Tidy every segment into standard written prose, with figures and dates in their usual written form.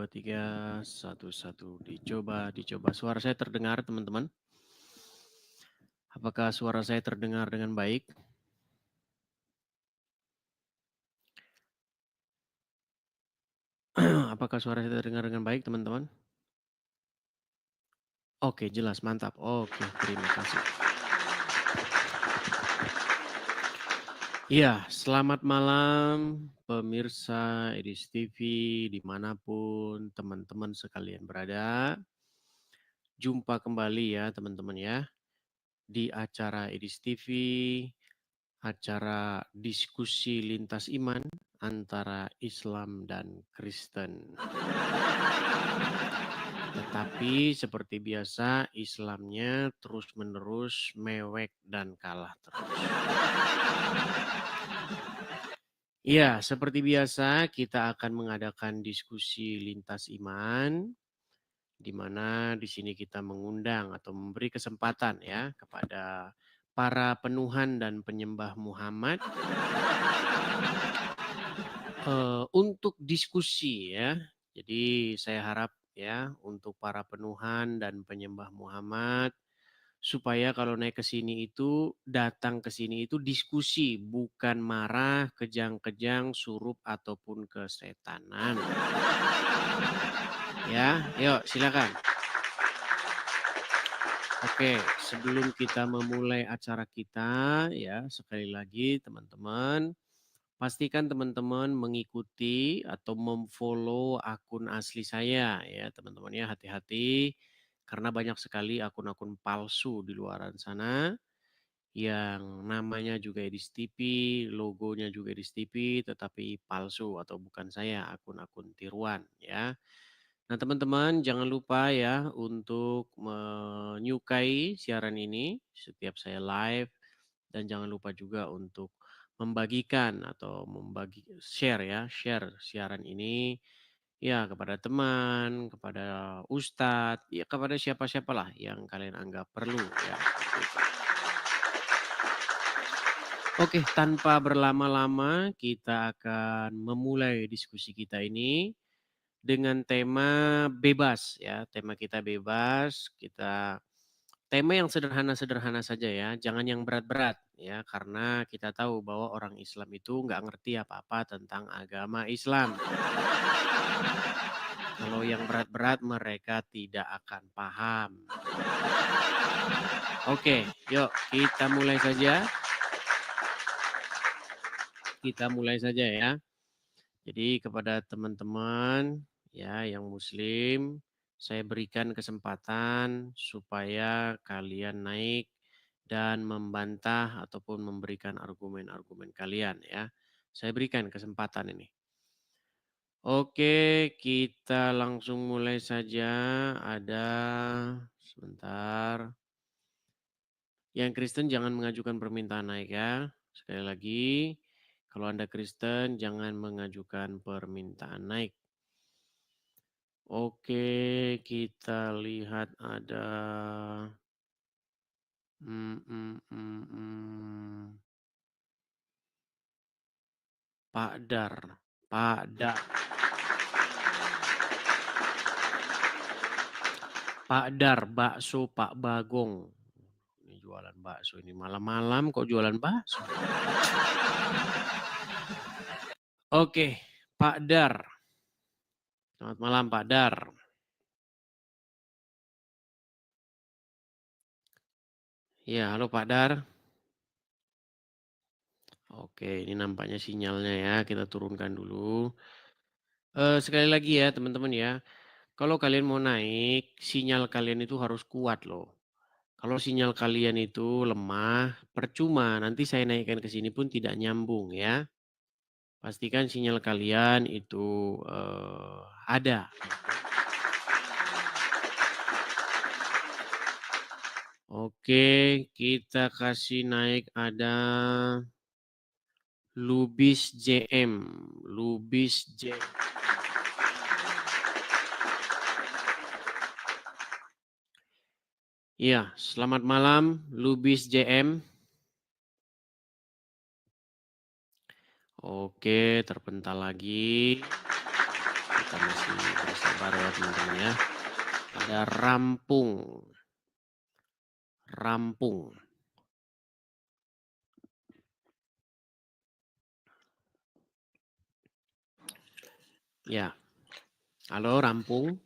3, 1, dicoba. Suara saya terdengar, teman-teman? Apakah suara saya terdengar dengan baik? Apakah suara saya terdengar dengan baik, teman-teman? Oke, jelas, mantap. Oke, terima kasih. Iya, selamat malam pemirsa Edis TV dimanapun teman-teman sekalian berada. Jumpa kembali ya teman-teman ya di acara Edis TV, acara diskusi lintas iman antara Islam dan Kristen. Tetapi seperti biasa Islamnya terus-menerus mewek dan kalah terus. Ya, seperti biasa kita akan mengadakan diskusi lintas iman, di mana di sini kita mengundang atau memberi kesempatan ya kepada para penuhan dan penyembah Muhammad untuk diskusi ya. Jadi saya harap ya untuk para penuhan dan penyembah Muhammad supaya kalau naik ke sini itu datang ke sini itu diskusi, bukan marah, kejang-kejang, surup ataupun kesetanan. Ya, yuk silakan. Oke, sebelum kita memulai acara kita ya, sekali lagi teman-teman, pastikan teman-teman mengikuti atau memfollow akun asli saya ya, teman-teman ya, hati-hati karena banyak sekali akun-akun palsu di luaran sana yang namanya juga Edis TV, logonya juga Edis TV, tetapi palsu atau bukan saya, akun-akun tiruan ya. Nah teman-teman jangan lupa ya untuk menyukai siaran ini setiap saya live dan jangan lupa juga untuk membagikan atau share ya, share siaran ini ya kepada teman, kepada ustadz, ya kepada siapa-siapalah yang kalian anggap perlu ya. Oke, tanpa berlama-lama kita akan memulai diskusi kita ini dengan tema bebas ya. Tema kita bebas, tema yang sederhana-sederhana saja ya, jangan yang berat-berat ya, karena kita tahu bahwa orang Islam itu nggak ngerti apa-apa tentang agama Islam. Kalau yang berat-berat mereka tidak akan paham. Oke, yuk kita mulai saja. Kita mulai saja ya. Jadi kepada teman-teman ya yang muslim, saya berikan kesempatan supaya kalian naik dan membantah ataupun memberikan argumen-argumen kalian ya. Saya berikan kesempatan ini. Oke, kita langsung mulai saja. Ada sebentar. Yang Kristen jangan mengajukan permintaan naik ya. Sekali lagi, kalau Anda Kristen jangan mengajukan permintaan naik. Oke, kita lihat ada Pak Dar. Pak Dar. Pak Dar, bakso Pak Bagong. Ini jualan bakso ini malam-malam kok jualan bakso. Oke, Pak Dar. Selamat malam Pak Dar. Ya, halo Pak Dar. Oke, ini nampaknya sinyalnya ya, kita turunkan dulu. Sekali lagi ya teman-teman ya, kalau kalian mau naik, sinyal kalian itu harus kuat loh. Kalau sinyal kalian itu lemah, percuma nanti saya naikkan ke sini pun tidak nyambung ya. Pastikan sinyal kalian itu ada. Oke, kita kasih naik ada Lubis JM. Lubis JM. Iya, selamat malam Lubis JM. Oke, terpental lagi. Kita masih bersabar ya teman-teman ya. Ada rampung. Rampung. Ya. Halo rampung.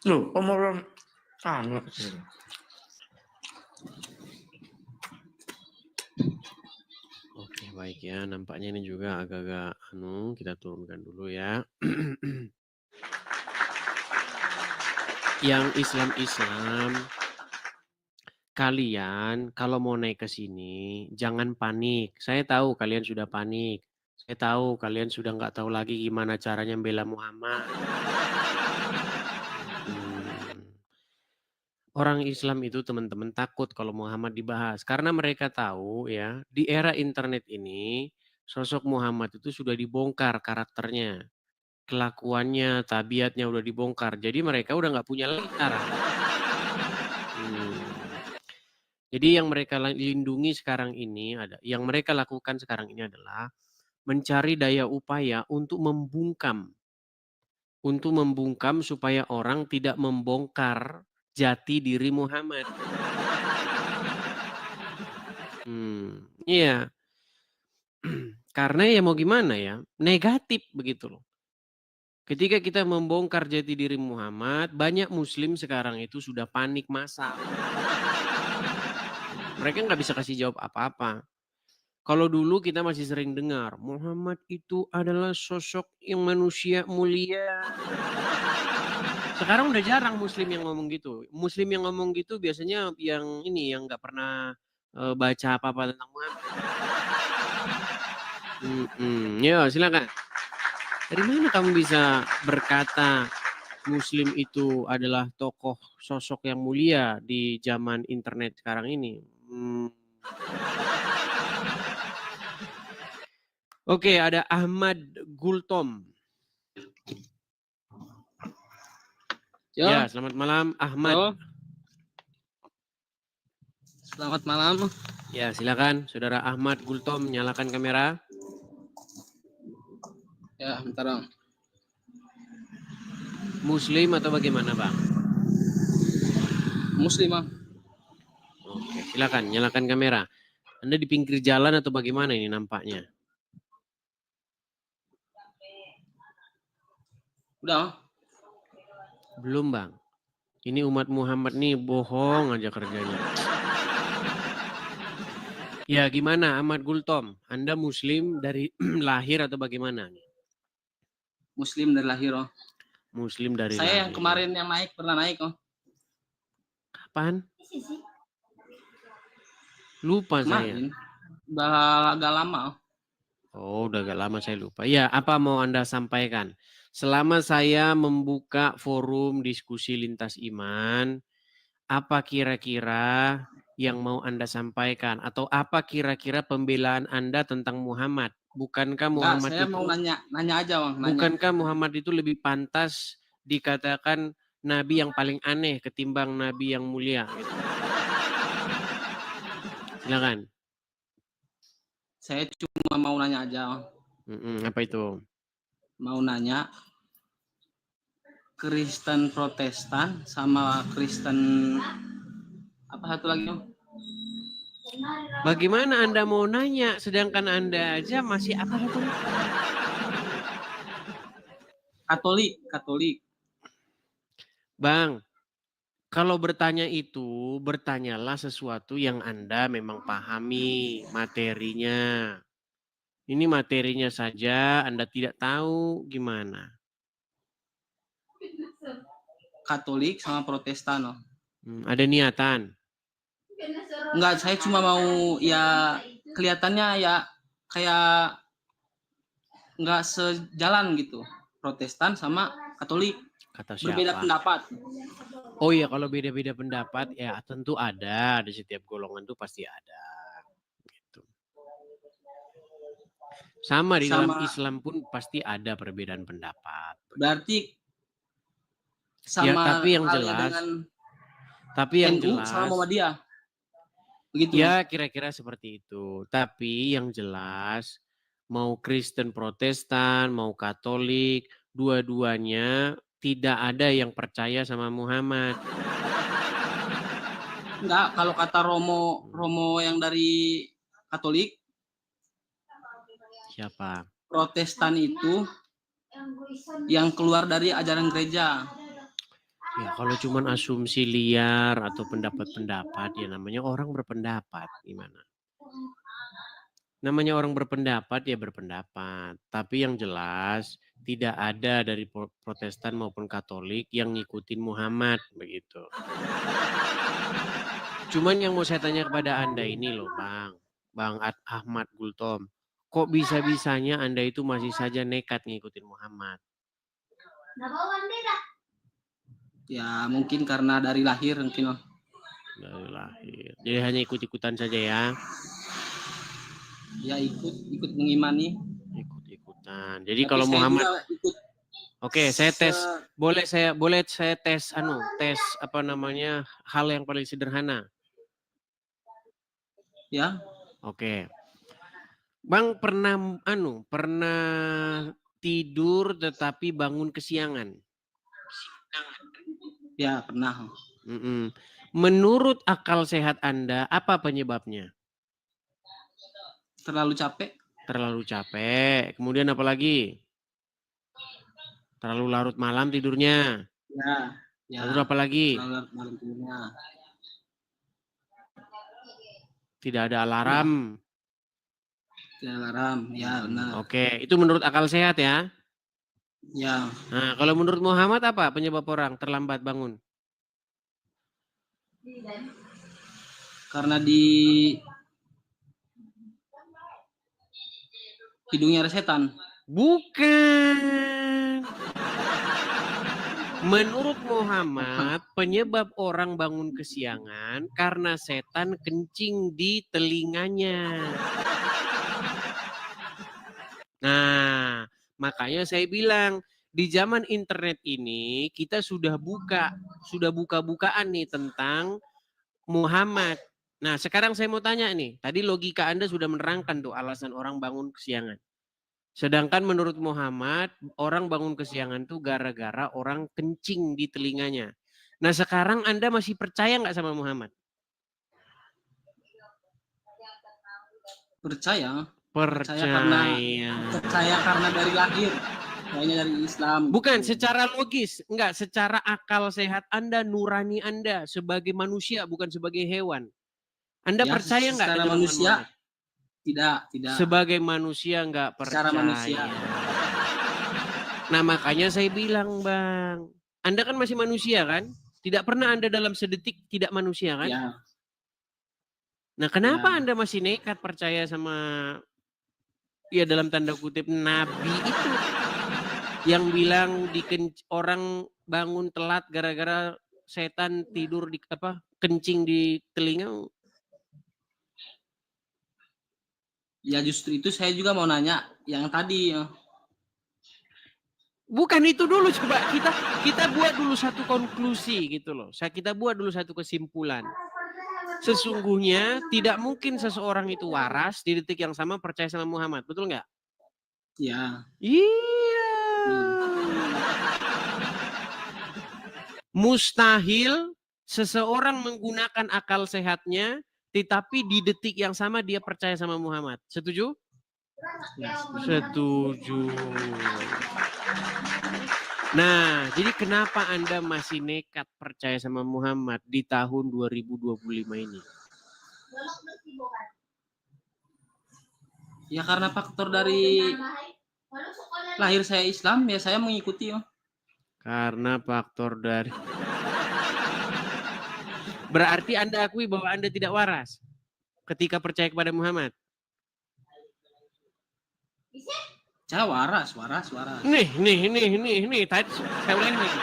Loh, omongan Oke, baik ya. Nampaknya ini juga agak-agak kita turunkan dulu ya. Yang Islam-Islam, kalian kalau mau naik ke sini jangan panik. Saya tahu kalian sudah panik. Saya tahu kalian sudah nggak tahu lagi gimana caranya membela Muhammad. Orang Islam itu teman-teman takut kalau Muhammad dibahas. Karena mereka tahu ya, di era internet ini sosok Muhammad itu sudah dibongkar karakternya. Kelakuannya, tabiatnya udah dibongkar. Jadi mereka udah nggak punya lagi cara. Jadi yang mereka lindungi sekarang ini, yang mereka lakukan sekarang ini adalah mencari daya upaya untuk membungkam. Untuk membungkam supaya orang tidak membongkar jati diri Muhammad. Iya. Karena ya mau gimana ya, negatif begitu loh. Ketika kita membongkar jati diri Muhammad, banyak muslim sekarang itu sudah panik massal. Mereka nggak bisa kasih jawab apa-apa. Kalau dulu kita masih sering dengar, Muhammad itu adalah sosok yang manusia mulia. Sekarang udah jarang muslim yang ngomong gitu. Muslim yang ngomong gitu biasanya yang nggak pernah baca apa-apa tentang Muhammad. Ya silakan. Dari mana kamu bisa berkata muslim itu adalah tokoh sosok yang mulia di zaman internet sekarang ini? Oke, ada Ahmad Gultom. Ya, selamat malam Ahmad. Halo. Selamat malam. Ya, silakan Saudara Ahmad Gultom, nyalakan kamera. Ya, bentar Bang. Muslim atau bagaimana Bang? Muslim Bang. Oke, silakan nyalakan kamera. Anda di pinggir jalan atau bagaimana ini nampaknya? Udah Bang. Belum Bang. Ini umat Muhammad nih bohong aja kerjanya. Ya gimana Ahmad Gultom? Anda Muslim dari lahir atau bagaimana? Muslim dari lahir oh. Muslim dari Saya lahir. yang kemarin yang pernah naik oh. Kapan? Lupa kemarin. Saya. Udah agak lama oh. Oh udah agak lama saya lupa. Ya apa mau Anda sampaikan? Selama saya membuka forum diskusi lintas iman, apa kira-kira yang mau Anda sampaikan? Atau apa kira-kira pembelaan Anda tentang Muhammad? Bukankah Muhammad saya itu... mau nanya aja Bang. Bukankah Muhammad itu lebih pantas dikatakan Nabi yang paling aneh ketimbang Nabi yang mulia? Gitu. Silakan. Saya cuma mau nanya aja Bang. Apa itu? Mau nanya Kristen Protestan sama Kristen apa satu lagi Bang? Bagaimana Anda mau nanya sedangkan Anda aja masih apa itu? Katolik. Bang, kalau bertanya itu, bertanyalah sesuatu yang Anda memang pahami materinya. Ini materinya saja Anda tidak tahu gimana. Katolik sama Protestan oh. Ada niatan? Enggak, saya cuma mau ya kelihatannya ya kayak nggak sejalan gitu. Protestan sama Katolik. Kata siapa? Berbeda pendapat. Oh iya, kalau beda-beda pendapat ya tentu ada di setiap golongan tuh pasti ada. Gitu. Sama di dalam Islam pun pasti ada perbedaan pendapat. Berarti sama ya, tapi yang jelas, NU sama Muhammadiyah. Begitu. Ya kira-kira seperti itu. Tapi yang jelas mau Kristen Protestan, mau Katolik, dua-duanya tidak ada yang percaya sama Muhammad. Enggak, kalau kata Romo yang dari Katolik, Siapa? Protestan itu yang keluar dari ajaran gereja. Ya kalau cuman asumsi liar atau pendapat-pendapat, ya namanya orang berpendapat, gimana? Namanya orang berpendapat ya berpendapat, tapi yang jelas tidak ada dari Protestan maupun Katolik yang ngikutin Muhammad begitu. Cuman yang mau saya tanya kepada Anda ini loh Bang Ahmad Gultom, kok bisa-bisanya Anda itu masih saja nekat ngikutin Muhammad? Ya mungkin karena dari lahir mungkin loh. Dari lahir. Jadi hanya ikut-ikutan saja ya? Ya ikut mengimani. Ikut-ikutan. Jadi Tapi kalau saya Muhammad, juga ikut. oke, saya tes. Boleh saya tes tes apa namanya hal yang paling sederhana. Ya. Oke. Bang pernah pernah tidur tetapi bangun kesiangan? Ya pernah. Menurut akal sehat Anda, apa penyebabnya? Terlalu capek. Terlalu capek. Kemudian apa lagi? Terlalu larut malam tidurnya. Ya. Lalu apa lagi? Terlalu larut malam tidurnya. Tidak ada alarm. Tidak ada alarm, ya benar. Oke, itu menurut akal sehat ya? Ya. Nah, kalau menurut Muhammad apa penyebab orang terlambat bangun? Karena di hidungnya ada setan. Bukan. Menurut Muhammad, penyebab orang bangun kesiangan karena setan kencing di telinganya. Nah, makanya saya bilang di zaman internet ini kita sudah buka-bukaan nih tentang Muhammad. Nah, sekarang saya mau tanya nih, tadi logika Anda sudah menerangkan tuh alasan orang bangun kesiangan. Sedangkan menurut Muhammad, orang bangun kesiangan tuh gara-gara orang kencing di telinganya. Nah, sekarang Anda masih percaya nggak sama Muhammad? Percaya Percaya. karena dari lahir. Kayaknya dari Islam. Bukan secara logis, enggak, secara akal sehat Anda, nurani Anda sebagai manusia bukan sebagai hewan. Anda Ya, percaya nggak secara dengan manusia? Muhammad? Tidak. Sebagai manusia nggak percaya. Secara manusia. Nah, makanya saya bilang, Bang, Anda kan masih manusia kan? Tidak pernah Anda dalam sedetik tidak manusia kan? Ya. Nah, kenapa Anda masih nekat percaya sama ya dalam tanda kutip nabi itu yang bilang orang bangun telat gara-gara setan tidur di kencing di telinga? Ya justru itu saya juga mau nanya yang tadi. Bukan itu dulu, coba kita buat dulu satu konklusi gitu loh. Kita buat dulu satu kesimpulan. Sesungguhnya tidak mungkin seseorang itu waras di detik yang sama percaya sama Muhammad, betul nggak? Ya. Iya. Mustahil seseorang menggunakan akal sehatnya, tetapi di detik yang sama dia percaya sama Muhammad. Setuju? Ya, setuju. Nah, jadi kenapa Anda masih nekat percaya sama Muhammad di tahun 2025 ini? Ya karena faktor dari lahir saya Islam, ya saya mengikuti. Karena faktor dari... Berarti Anda akui bahwa Anda tidak waras ketika percaya kepada Muhammad? Saya waras. Nih. Tadi saya ulangi nih.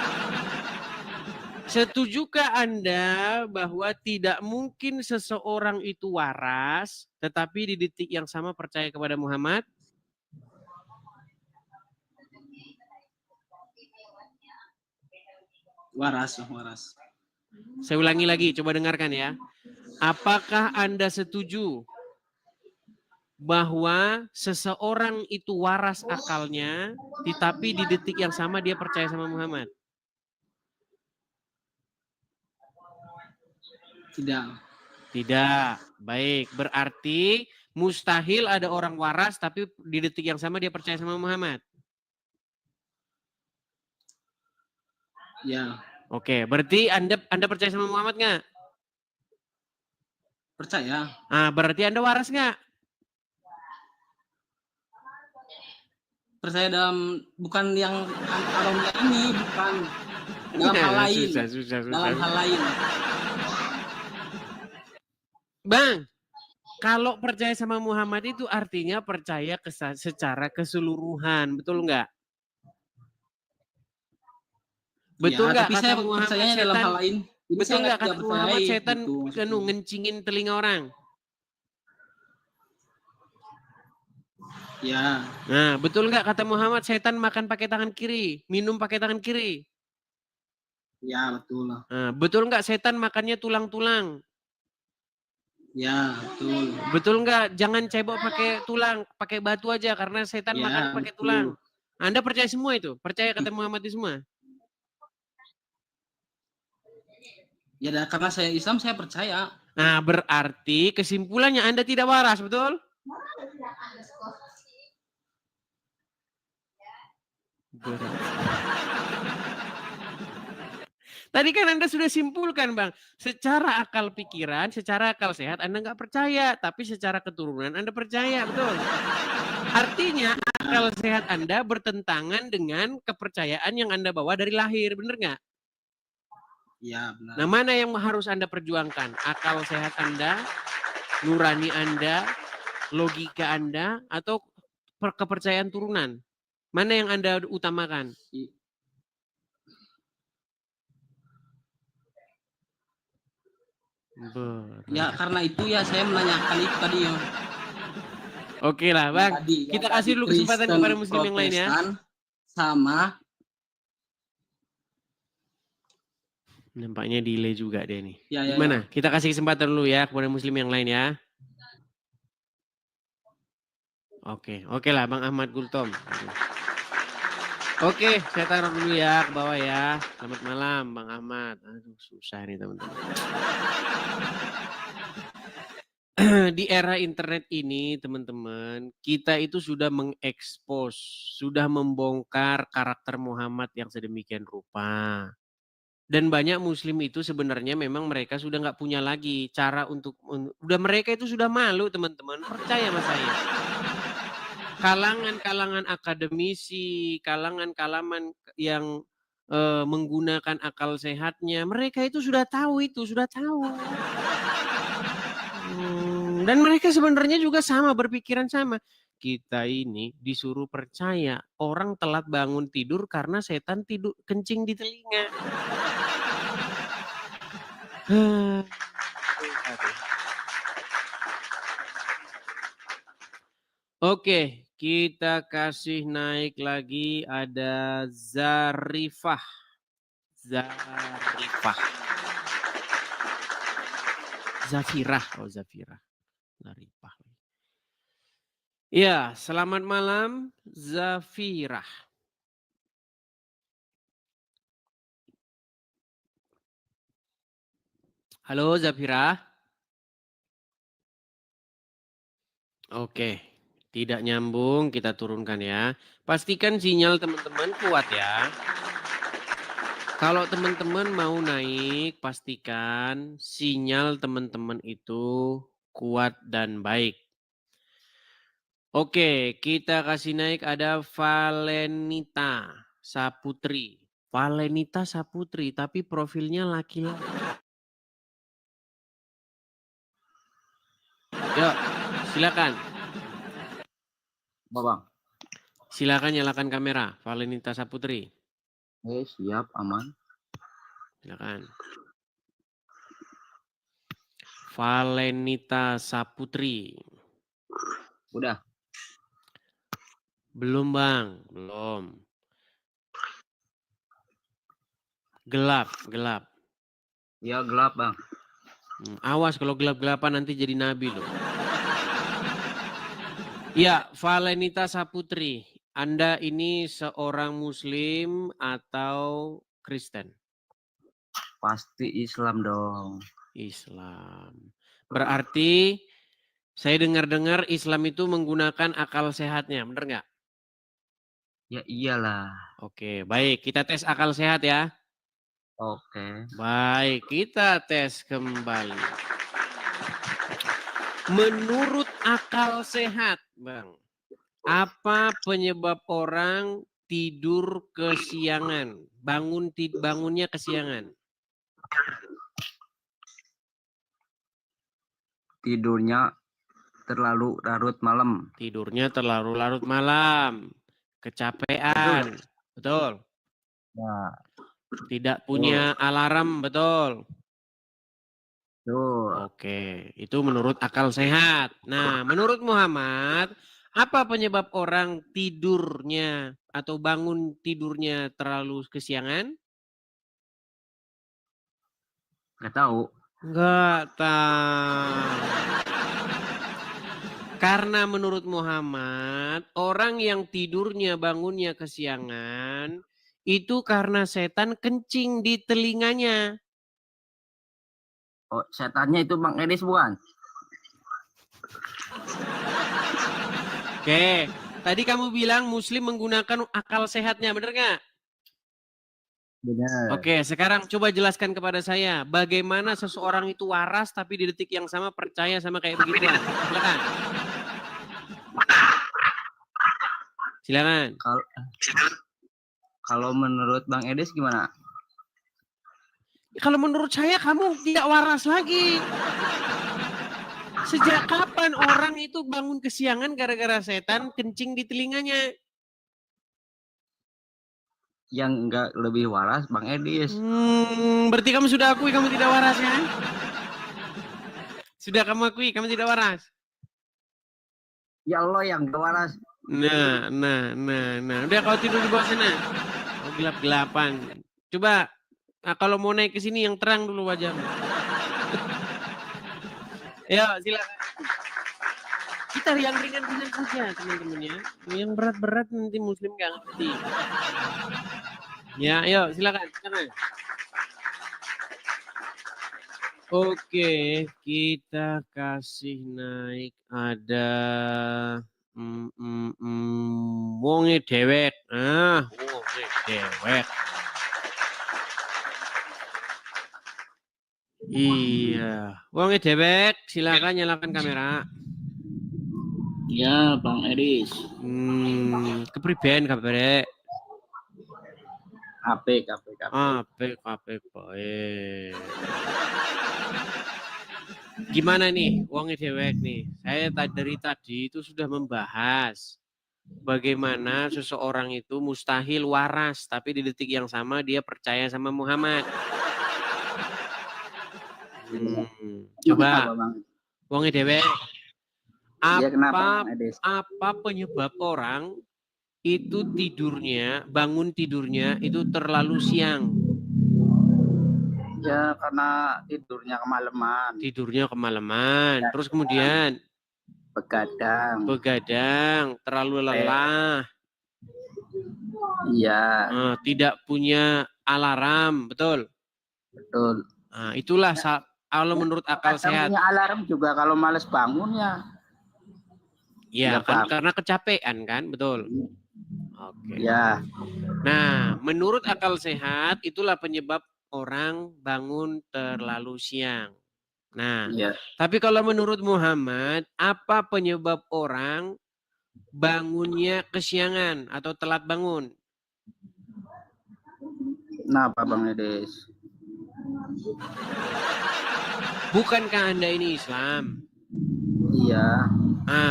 Setujukah Anda bahwa tidak mungkin seseorang itu waras, tetapi di detik yang sama percaya kepada Muhammad? Waras. Saya ulangi lagi, coba dengarkan ya. Apakah Anda setuju bahwa seseorang itu waras akalnya, tetapi di detik yang sama dia percaya sama Muhammad? Tidak. Tidak. Baik, berarti mustahil ada orang waras tapi di detik yang sama dia percaya sama Muhammad. Ya. Oke, berarti Anda percaya sama Muhammad nggak? Percaya. Ah, berarti Anda waras nggak? Percaya dalam bukan yang aromnya ini, bukan dalam hal lain. Susah. Dalam hal lain. Bang, kalau percaya sama Muhammad itu artinya percaya secara keseluruhan, betul nggak? Betul nggak Tapi kata saya Muhammad percayanya dalam setan? hal lain. Ini Betul saya nggak tidak kata Muhammad percayai, setan gitu, ngencingin telinga orang? Ya. Nah, betul nggak kata Muhammad setan makan pakai tangan kiri, minum pakai tangan kiri? Ya, betul. Nah, betul nggak setan makannya tulang-tulang? Ya, betul. Betul nggak? Jangan cebok pakai tulang, pakai batu aja karena setan Ya, makan pakai betul. tulang. Anda percaya semua itu? Percaya kata Muhammad itu semua? Ya, karena saya Islam saya percaya. Nah, berarti kesimpulannya Anda tidak waras, betul? Tadi kan Anda sudah simpulkan, Bang. Secara akal pikiran, secara akal sehat Anda nggak percaya, tapi secara keturunan Anda percaya, betul? Artinya akal sehat Anda bertentangan dengan kepercayaan yang Anda bawa dari lahir, benar nggak? Ya, benar. Nah, mana yang harus Anda perjuangkan? Akal sehat Anda, nurani Anda, logika Anda, atau kepercayaan turunan? Mana yang Anda utamakan? Ya, karena itu ya saya menanyakan itu tadi ya. Oke lah, Bang. Kita kasih dulu kesempatan kepada muslim yang lain ya. Sama. Nampaknya delay juga deh nih. Ya, Gimana? Kita kasih kesempatan dulu ya kepada muslim yang lain ya. Oke lah Bang Ahmad Gultom. Oke, saya taruh dulu ya ke bawah ya. Selamat malam Bang Ahmad. Aduh, susah nih teman-teman. Di era internet ini teman-teman, kita itu sudah mengekspos, sudah membongkar karakter Muhammad yang sedemikian rupa. Dan banyak muslim itu sebenarnya memang mereka sudah nggak punya lagi cara untuk, udah mereka itu sudah malu teman-teman, percaya sama saya. Kalangan-kalangan akademisi, kalangan-kalangan yang menggunakan akal sehatnya, mereka itu sudah tahu itu, sudah tahu. Dan mereka sebenarnya juga sama, berpikiran sama. Kita ini disuruh percaya orang telat bangun tidur karena setan tidur kencing di telinga. Oke, kita kasih naik lagi ada Zarifah. Zafirah. Oh, Zafirah. Zarifah. Ya, selamat malam Zafirah. Halo Zafirah. Oke, tidak nyambung, kita turunkan ya. Pastikan sinyal teman-teman kuat ya. Kalau teman-teman mau naik, pastikan sinyal teman-teman itu kuat dan baik. Oke, kita kasih naik ada Valenita Saputri. Valenita Saputri, tapi profilnya laki-laki. Yuk, silakan. Bang. Silakan nyalakan kamera, Valenita Saputri. Siap, aman. Silakan. Valenita Saputri. Udah. Belum Bang, belum. Gelap. Ya, gelap Bang. Awas kalau gelap-gelapan nanti jadi nabi loh. Ya, Valenita Saputri. Anda ini seorang Muslim atau Kristen? Pasti Islam dong. Islam. Berarti saya dengar-dengar Islam itu menggunakan akal sehatnya, benar nggak? Ya iyalah. Oke, baik. Kita tes akal sehat ya. Oke. Baik, kita tes kembali. Menurut akal sehat, Bang, apa penyebab orang tidur kesiangan? Bangunnya kesiangan. Tidurnya terlalu larut malam. Tidurnya terlalu larut malam. Kecapean. Betul. Ya, Tidak punya alarm, betul. betul. Oke, itu menurut akal sehat. Nah, menurut Muhammad, apa penyebab orang tidurnya atau bangun tidurnya terlalu kesiangan? Nggak tahu. Enggak tahu. Karena menurut Muhammad, orang yang tidurnya bangunnya kesiangan, itu karena setan kencing di telinganya. Oh, setannya itu Bang Edis bukan? Oke, tadi kamu bilang Muslim menggunakan akal sehatnya, benar nggak? Benar. Oke, sekarang coba jelaskan kepada saya, bagaimana seseorang itu waras tapi di detik yang sama percaya sama kayak begituan. Silakan. Silakan. Kalau menurut Bang Edis gimana? Kalau menurut saya kamu tidak waras lagi. Sejak kapan orang itu bangun kesiangan gara-gara setan kencing di telinganya? Yang nggak lebih waras Bang Edis. Berarti kamu sudah akui kamu tidak waras ya? Sudah kamu akui kamu tidak waras? Ya Allah yang nggak waras. Nah. Udah kau tidur di bawah sana. Oh, gelap-gelapan. Coba, kalau mau naik ke sini yang terang dulu wajahmu. Ayo, silakan. Kita yang ringan-ringan saja, teman-teman ya. Yang berat-berat nanti Muslim nggak ngerti. Ya, ayo silakan. Oke, kita kasih naik ada wonge dewek. Wonge dewek. Iya, wonge dewek, silakan nyalakan kamera. Ya, Bang Edis. Kepriben kabare? HP. Apik baik. Gimana nih wonge dewek nih? Saya dari tadi itu sudah membahas bagaimana seseorang itu mustahil waras, tapi di detik yang sama dia percaya sama Muhammad. Coba, wonge dewek. Apa penyebab orang itu bangun tidurnya itu terlalu siang? Ya karena tidurnya kemalaman. Terus kemudian Begadang. terlalu lelah. Iya. Tidak punya alarm, betul? Betul. Nah, itulah kalau menurut akal sehat. Punya alarm juga kalau males bangun ya. Ya kan karena kecapean kan, betul? Oke. Ya. Nah, menurut akal sehat itulah penyebab orang bangun terlalu siang. Nah, Ya. tapi kalau menurut Muhammad, apa penyebab orang bangunnya kesiangan atau telat bangun? Kenapa Bang Edis? Bukankah Anda ini Islam? Iya.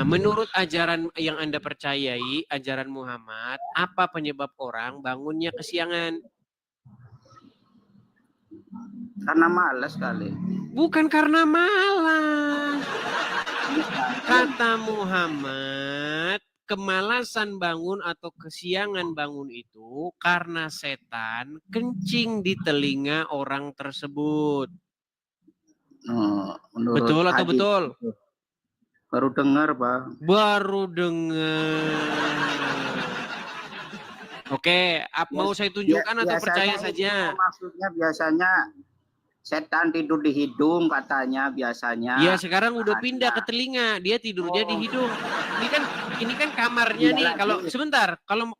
Menurut ajaran yang Anda percayai, ajaran Muhammad, apa penyebab orang bangunnya kesiangan? Karena malas kali. Bukan karena malas. Kata Muhammad, kemalasan bangun atau kesiangan bangun itu karena setan kencing di telinga orang tersebut. Betul atau betul? Baru dengar, Bang. Baru dengar. Oke, mau saya tunjukkan atau percaya saja? Maksudnya biasanya setan tidur di hidung katanya biasanya. Ya sekarang udah pindah ke telinga, dia tidurnya di hidung. Ini kan kamarnya nih. Kalau sebentar, kalau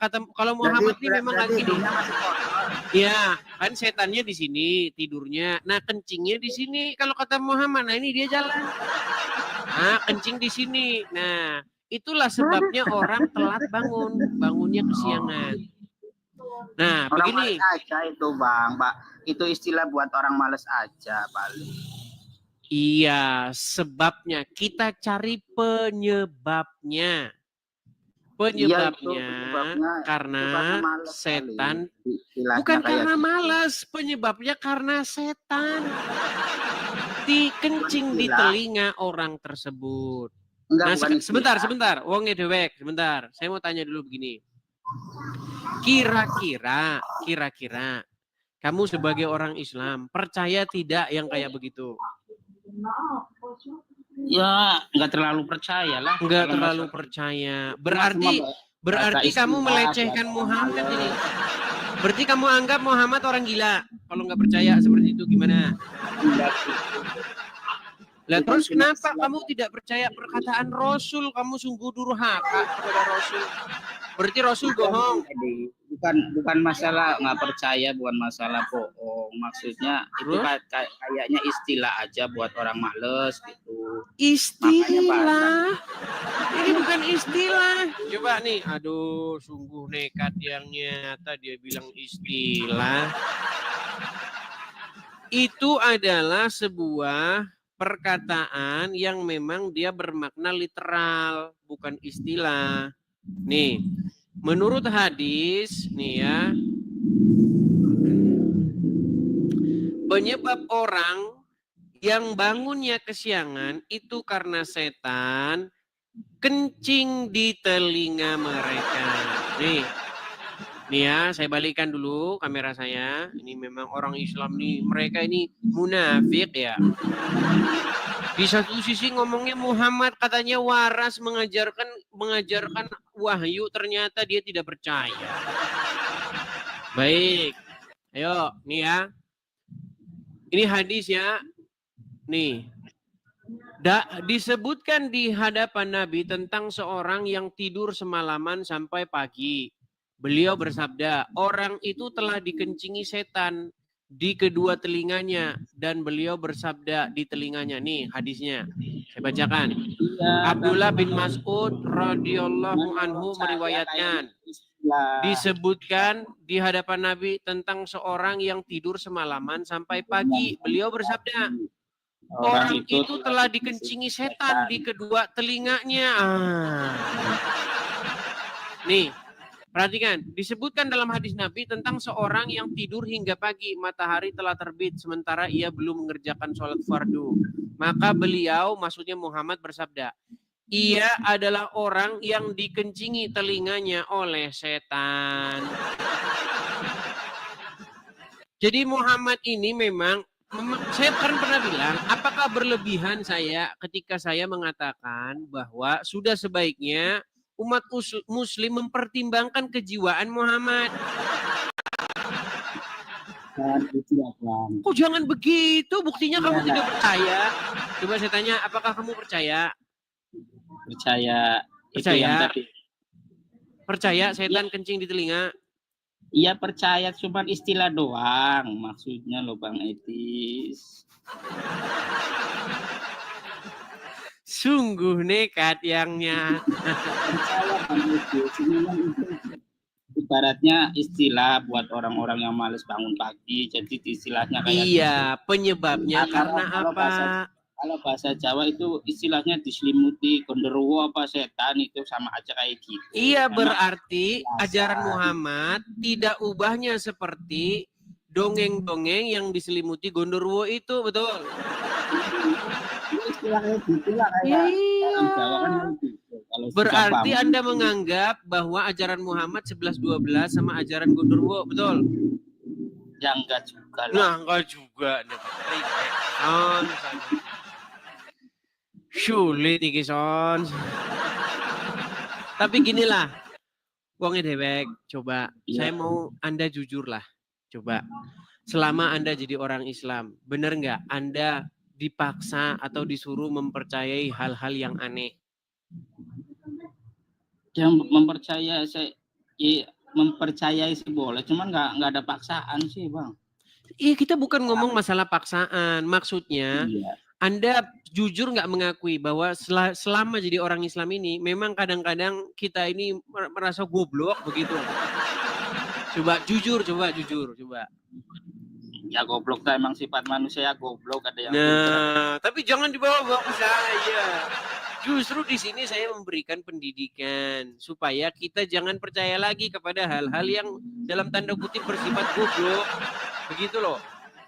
Muhammad ini memang lagi di. Ya, kan setannya di sini tidurnya. Nah, kencingnya di sini. Kalau kata Muhammad, nah ini dia jalan. Nah, kencing di sini. Nah, itulah sebabnya orang telat bangunnya kesiangan. Nah, orang begini. Males aja itu, Bang. Itu istilah buat orang males aja paling. Iya, sebabnya kita cari penyebabnya. Penyebabnya karena setan. Bukan karena malas, penyebabnya karena setan. Dikencing di telinga orang tersebut. Nah, sebentar. Wonge dewek, sebentar. Saya mau tanya dulu begini. Kira-kira kamu sebagai orang Islam percaya tidak yang kayak begitu? Ya, nggak terlalu percaya lah. Nggak terlalu percaya. Berarti kamu melecehkan Muhammad ini. Berarti kamu anggap Muhammad orang gila. Kalau nggak percaya seperti itu gimana? Lah terus kenapa kamu tidak percaya perkataan Rasul? Kamu sungguh durhaka kepada Rasul. Berarti Rasul bohong. Bukan masalah nggak percaya, bukan masalah bohong. Maksudnya itu kayaknya istilah aja buat orang males gitu. Istilah? Ini bukan istilah. Coba nih, aduh sungguh nekat yang nyata dia bilang istilah. Itu adalah sebuah perkataan yang memang dia bermakna literal, bukan istilah. Nih, menurut hadis nih ya, penyebab orang yang bangunnya kesiangan itu karena setan kencing di telinga mereka. Nih ya, saya balikan dulu kamera saya. Ini memang orang Islam nih, mereka ini munafik ya. Di satu sisi ngomongnya Muhammad katanya waras mengajarkan wahyu, ternyata dia tidak percaya. Baik. Ayo, nih ya. Ini hadis ya. Nih. Disebutkan di hadapan Nabi tentang seorang yang tidur semalaman sampai pagi. Beliau bersabda, orang itu telah dikencingi setan di kedua telinganya dan beliau bersabda di telinganya. Nih hadisnya, saya bacakan. Abdullah bin Mas'ud radhiyallahu anhu meriwayatkan, disebutkan di hadapan Nabi tentang seorang yang tidur semalaman sampai pagi. Beliau bersabda, orang itu telah dikencingi setan di kedua telinganya. Nih, perhatikan, disebutkan dalam hadis Nabi tentang seorang yang tidur hingga pagi, matahari telah terbit, sementara ia belum mengerjakan sholat fardu. Maka beliau, maksudnya Muhammad bersabda, ia adalah orang yang dikencingi telinganya oleh setan. Jadi Muhammad ini memang, saya kan pernah bilang, apakah berlebihan saya ketika saya mengatakan bahwa sudah sebaiknya umat muslim mempertimbangkan kejiwaan Muhammad. Kok jangan begitu, buktinya kamu tidak percaya. Coba saya tanya, apakah kamu percaya? Percaya. Percaya setan kencing di telinga? Iya percaya, cuma istilah doang. Maksudnya loh Bang Edis. Sungguh nekat yangnya. Ibaratnya istilah buat orang-orang yang males bangun pagi. Jadi istilahnya kayak iya, gitu. Penyebabnya karena apa? Kalau bahasa Jawa itu istilahnya diselimuti gondoruwo apa setan, itu sama aja kayak gitu. Iya, berarti ajaran Muhammad tidak ubahnya seperti dongeng-dongeng yang diselimuti gondoruwo itu, betul? Iya. Berarti Anda menganggap bahwa ajaran Muhammad 11-12 sama ajaran gondoruwo, betul? Ya enggak juga lah. Nah, enggak juga. Sulit iki Son. Tapi ginilah, wonge dewek, coba Iya. saya mau Anda jujur lah. Coba, selama Anda jadi orang Islam, benar nggak Anda dipaksa atau disuruh mempercayai hal-hal yang aneh? Yang mempercayai sih boleh, cuman nggak ada paksaan sih bang. Iya, kita bukan ngomong masalah paksaan. Maksudnya, Iya. Anda jujur nggak mengakui bahwa selama jadi orang Islam ini, memang kadang-kadang kita ini merasa goblok begitu. Coba jujur. Ya goblok tuh emang sifat manusia, goblok ada yang Nah, tapi jangan dibawa-bawa ke saya. Justru di sini saya memberikan pendidikan supaya kita jangan percaya lagi kepada hal-hal yang dalam tanda kutip bersifat goblok. Begitu loh.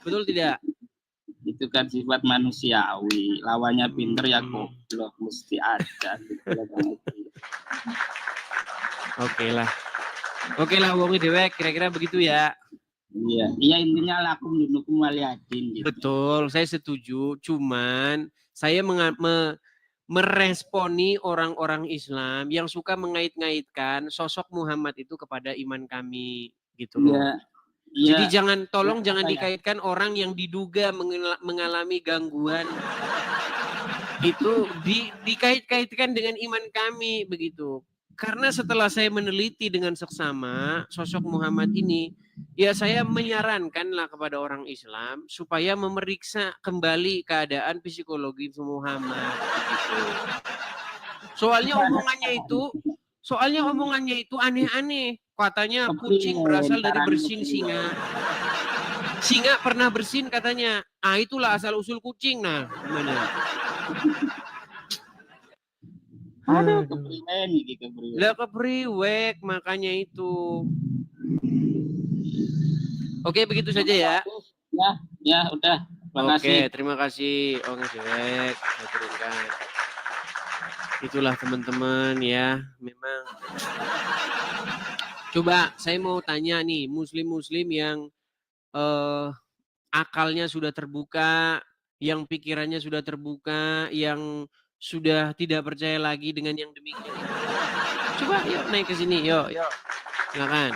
Betul tidak? itu kan sifat manusiawi, lawannya pinter ya goblok mesti ada gitu. Oke lah wong dewek kira-kira begitu ya. Iya intinya lakum dinukum waliyadin gitu. Betul, saya setuju. Cuman saya meresponi orang-orang Islam yang suka mengait-ngaitkan sosok Muhammad itu kepada iman kami gitu loh. Iya. Jadi tolong jangan dikaitkan orang yang diduga mengalami gangguan itu dikait-kaitkan dengan iman kami begitu. Karena setelah saya meneliti dengan seksama sosok Muhammad ini, ya saya menyarankanlah kepada orang Islam supaya memeriksa kembali keadaan psikologi Muhammad begitu. Soalnya omongannya itu aneh-aneh. Katanya kucing berasal dari bersin singa. Singa pernah bersin katanya. Ah itulah asal usul kucing. Nah, gimana? Aduh, kepriwen. Lah kepriwek makanya itu. Oke, begitu saja ya. Ya udah. Oke, terima kasih. Oke, Dewek. Saya turunkan. Itulah teman-teman ya, memang. Coba saya mau tanya nih, muslim-muslim yang akalnya sudah terbuka, yang pikirannya sudah terbuka, yang sudah tidak percaya lagi dengan yang demikian. Coba yuk naik ke sini, yuk. Silakan.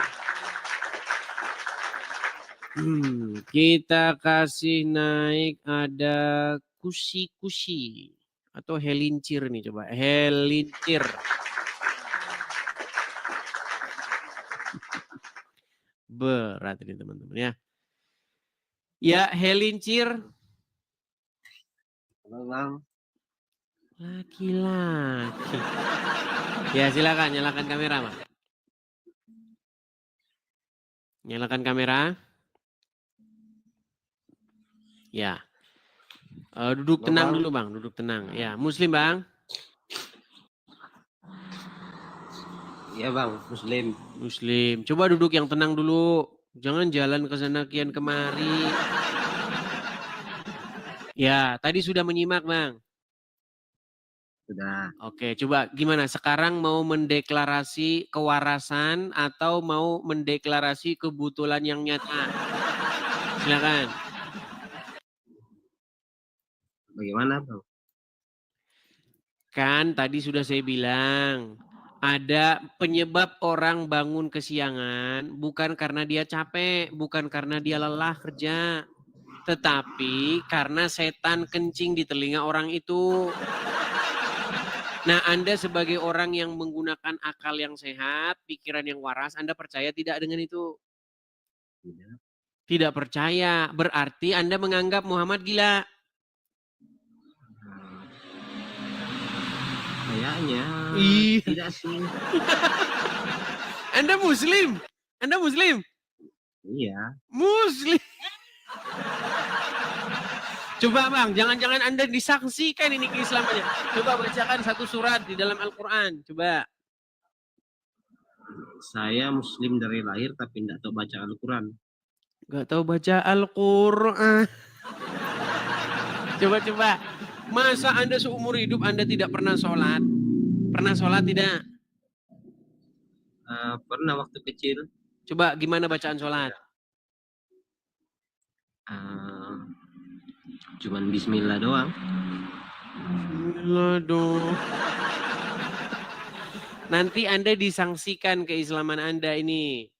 Kita kasih naik ada kusi-kusi atau helincir nih coba. Helincir. Berat ini teman-teman ya. Ya, helincir. Bang. Laki-laki. Ya, silakan nyalakan kamera, Bang. Nyalakan kamera. Ya. Duduk tenang dulu, Bang. Duduk tenang. Ya, muslim, Bang. Iya, Bang, muslim. Muslim. Coba duduk yang tenang dulu. Jangan jalan ke sana kian kemari. Ya, tadi sudah menyimak, Bang. Sudah. Oke, coba gimana? Sekarang mau mendeklarasi kewarasan atau mau mendeklarasi kebetulan yang nyata? Silakan. Bagaimana, Bang? Kan tadi sudah saya bilang, ada penyebab orang bangun kesiangan bukan karena dia capek, bukan karena dia lelah kerja, tetapi karena setan kencing di telinga orang itu. Nah, Anda sebagai orang yang menggunakan akal yang sehat, pikiran yang waras, Anda percaya tidak dengan itu? Tidak percaya, berarti Anda menganggap Muhammad gila. Kayaknya tidak sih. Anda muslim? Anda muslim? Iya. Muslim. Coba Bang, jangan-jangan Anda disaksikan ini keislamannya. Coba bacakan satu surat di dalam Al-Quran. Coba. Saya muslim dari lahir tapi tidak tahu baca Al-Quran. Gak tahu baca Al-Quran. Coba. Masa Anda seumur hidup Anda tidak pernah sholat? Pernah sholat tidak? Pernah waktu kecil. Coba gimana bacaan sholat? Cuman bismillah doang. Aduh. Nanti Anda disangsikan keislaman Anda ini.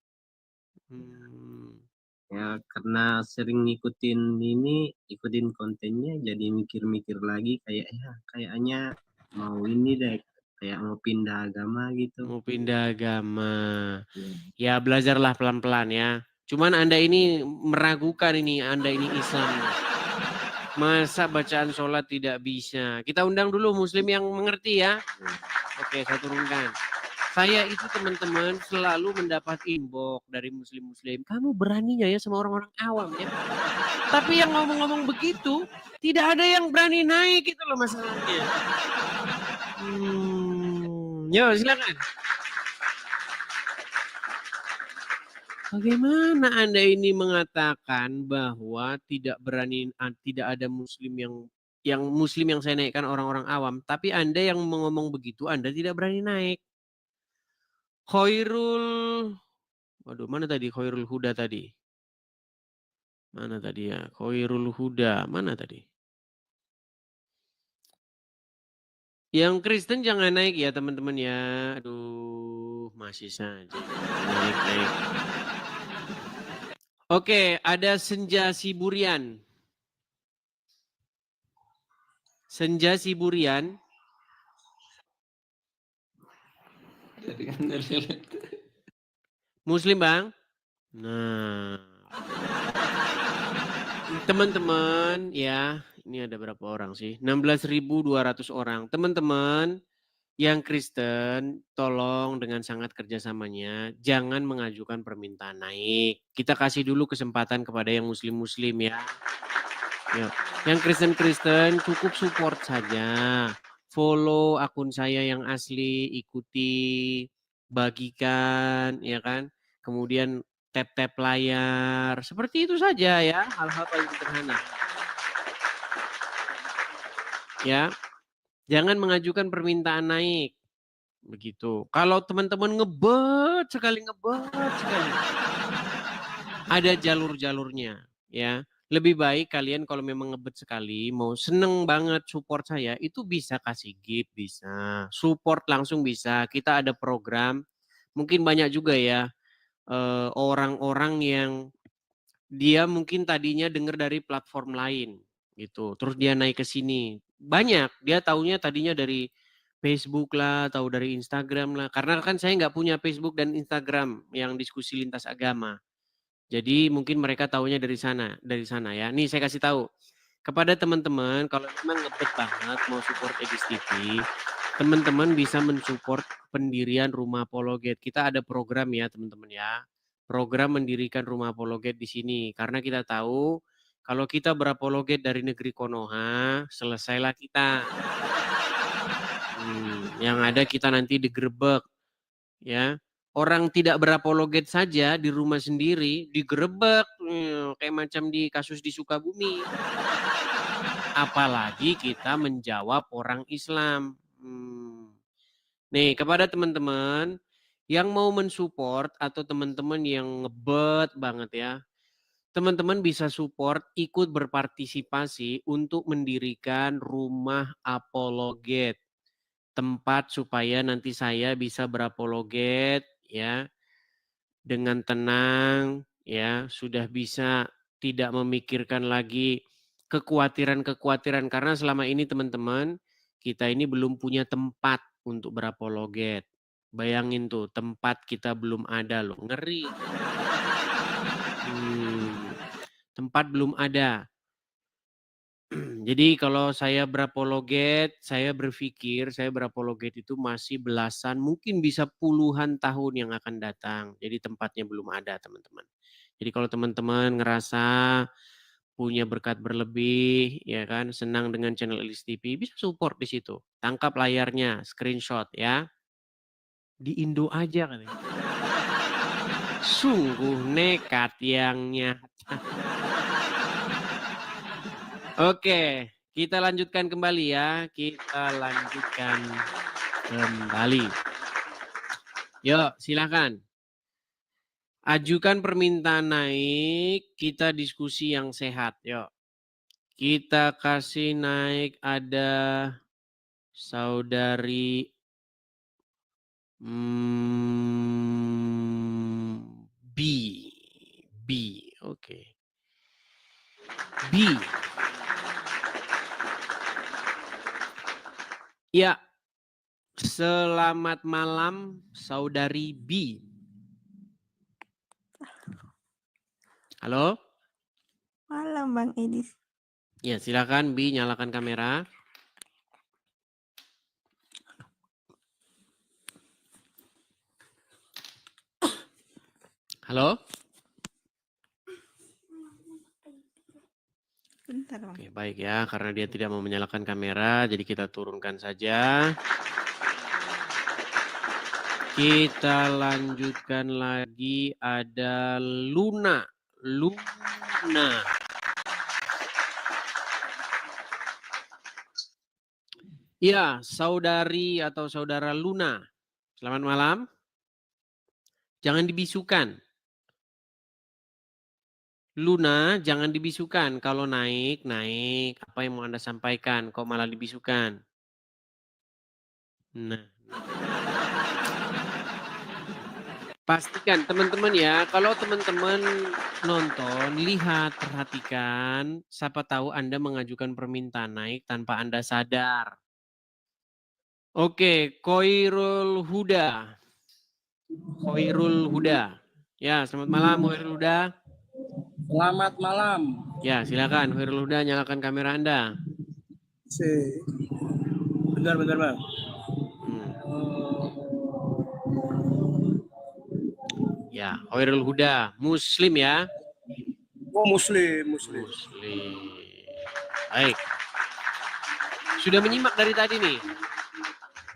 Ya karena sering ikutin kontennya jadi mikir-mikir lagi kayaknya mau ini deh, kayak mau pindah agama gitu. Mau pindah agama. Ya. Ya belajarlah pelan-pelan ya. Cuman Anda ini meragukan ini, Anda ini Islam. Masa bacaan sholat tidak bisa? Kita undang dulu muslim yang mengerti ya. Oke, saya turunkan. Saya itu teman-teman selalu mendapat inbox dari muslim-muslim. Kamu beraninya ya sama orang-orang awam ya. Tapi yang ngomong-ngomong begitu, tidak ada yang berani naik itu loh masalahnya. Yo silakan. Bagaimana Anda ini mengatakan bahwa tidak ada muslim yang saya naikkan orang-orang awam, tapi Anda yang ngomong begitu Anda tidak berani naik. Mana tadi Khairul Huda tadi? Mana tadi ya? Khairul Huda, mana tadi? Yang Kristen jangan naik ya teman-teman ya. Aduh, masih saja. Naik. Oke, ada Senja Siburian. Senja Siburian. Muslim bang? Nah. Teman-teman ya, ini ada berapa orang sih? 16.200 orang. Teman-teman yang Kristen, tolong dengan sangat kerjasamanya, jangan mengajukan permintaan naik. Kita kasih dulu kesempatan kepada yang muslim-muslim ya. Yuk. Yang Kristen-Kristen cukup support saja. Follow akun saya yang asli, ikuti, bagikan, ya kan. Kemudian tap-tap layar, seperti itu saja ya, hal-hal paling sederhana. Ya, jangan mengajukan permintaan naik. Begitu. Kalau teman-teman ngebet sekali. Ada jalur-jalurnya ya. Lebih baik kalian kalau memang ngebet sekali, mau seneng banget support saya, itu bisa kasih gift, bisa. Support langsung bisa. Kita ada program, mungkin banyak juga ya orang-orang yang dia mungkin tadinya dengar dari platform lain gitu. Terus dia naik ke sini. Banyak, dia taunya tadinya dari Facebook lah, tahu dari Instagram lah. Karena kan saya nggak punya Facebook dan Instagram yang diskusi lintas agama. Jadi mungkin mereka taunya dari sana ya. Nih saya kasih tahu kepada teman-teman kalau memang ngebet banget mau support Edis TV, teman-teman bisa mensupport pendirian Rumah Apologet. Kita ada program ya teman-teman ya. Program mendirikan Rumah Apologet di sini karena kita tahu kalau kita berapologet dari negeri Konoha, selesailah kita. Yang ada kita nanti digerebek ya. Orang tidak berapologet saja di rumah sendiri digerebek kayak macam di kasus di Sukabumi. Apalagi kita menjawab orang Islam. Nih kepada teman-teman yang mau mensupport atau teman-teman yang ngebet banget ya. Teman-teman bisa support ikut berpartisipasi untuk mendirikan Rumah Apologet. Tempat supaya nanti saya bisa berapologet ya dengan tenang ya, sudah bisa tidak memikirkan lagi kekhawatiran karena selama ini teman-teman kita ini belum punya tempat untuk berapologet. Bayangin tuh tempat kita belum ada loh, ngeri. Tempat belum ada. Jadi kalau saya berapologet, saya berpikir saya berapologet itu masih belasan, mungkin bisa puluhan tahun yang akan datang. Jadi tempatnya belum ada teman-teman. Jadi kalau teman-teman ngerasa punya berkat berlebih, ya kan, senang dengan channel Elis TV, bisa support di situ. Tangkap layarnya, screenshot ya. Di Indo aja kan. Sungguh nekat yang nyata. Oke, kita lanjutkan kembali ya. Yuk, silakan. Ajukan permintaan naik, kita diskusi yang sehat. Yuk. Kita kasih naik ada saudari B. B. Oke. B. Ya. Selamat malam saudari B. Halo? Malam Bang Edis. Ya, silakan B, nyalakan kamera. Halo? Bentar Bang. Oke, baik ya, karena dia tidak mau menyalakan kamera, jadi kita turunkan saja. Kita lanjutkan lagi, ada Luna. Luna. Ya, saudari atau saudara Luna. Selamat malam. Jangan dibisukan. Luna, jangan dibisukan. Kalau naik, naik. Apa yang mau Anda sampaikan? Kok malah dibisukan? Nah. Pastikan teman-teman ya, kalau teman-teman nonton, lihat, perhatikan, siapa tahu Anda mengajukan permintaan naik tanpa Anda sadar. Oke, Khairul Huda. Khairul Huda. Ya, selamat malam Khairul Huda. Selamat malam. Ya, silakan Khairul Huda, nyalakan kamera Anda. Bentar Bang. Ya, Khairul Huda, Muslim ya. Oh Muslim. Muslim. Baik. Sudah menyimak dari tadi nih?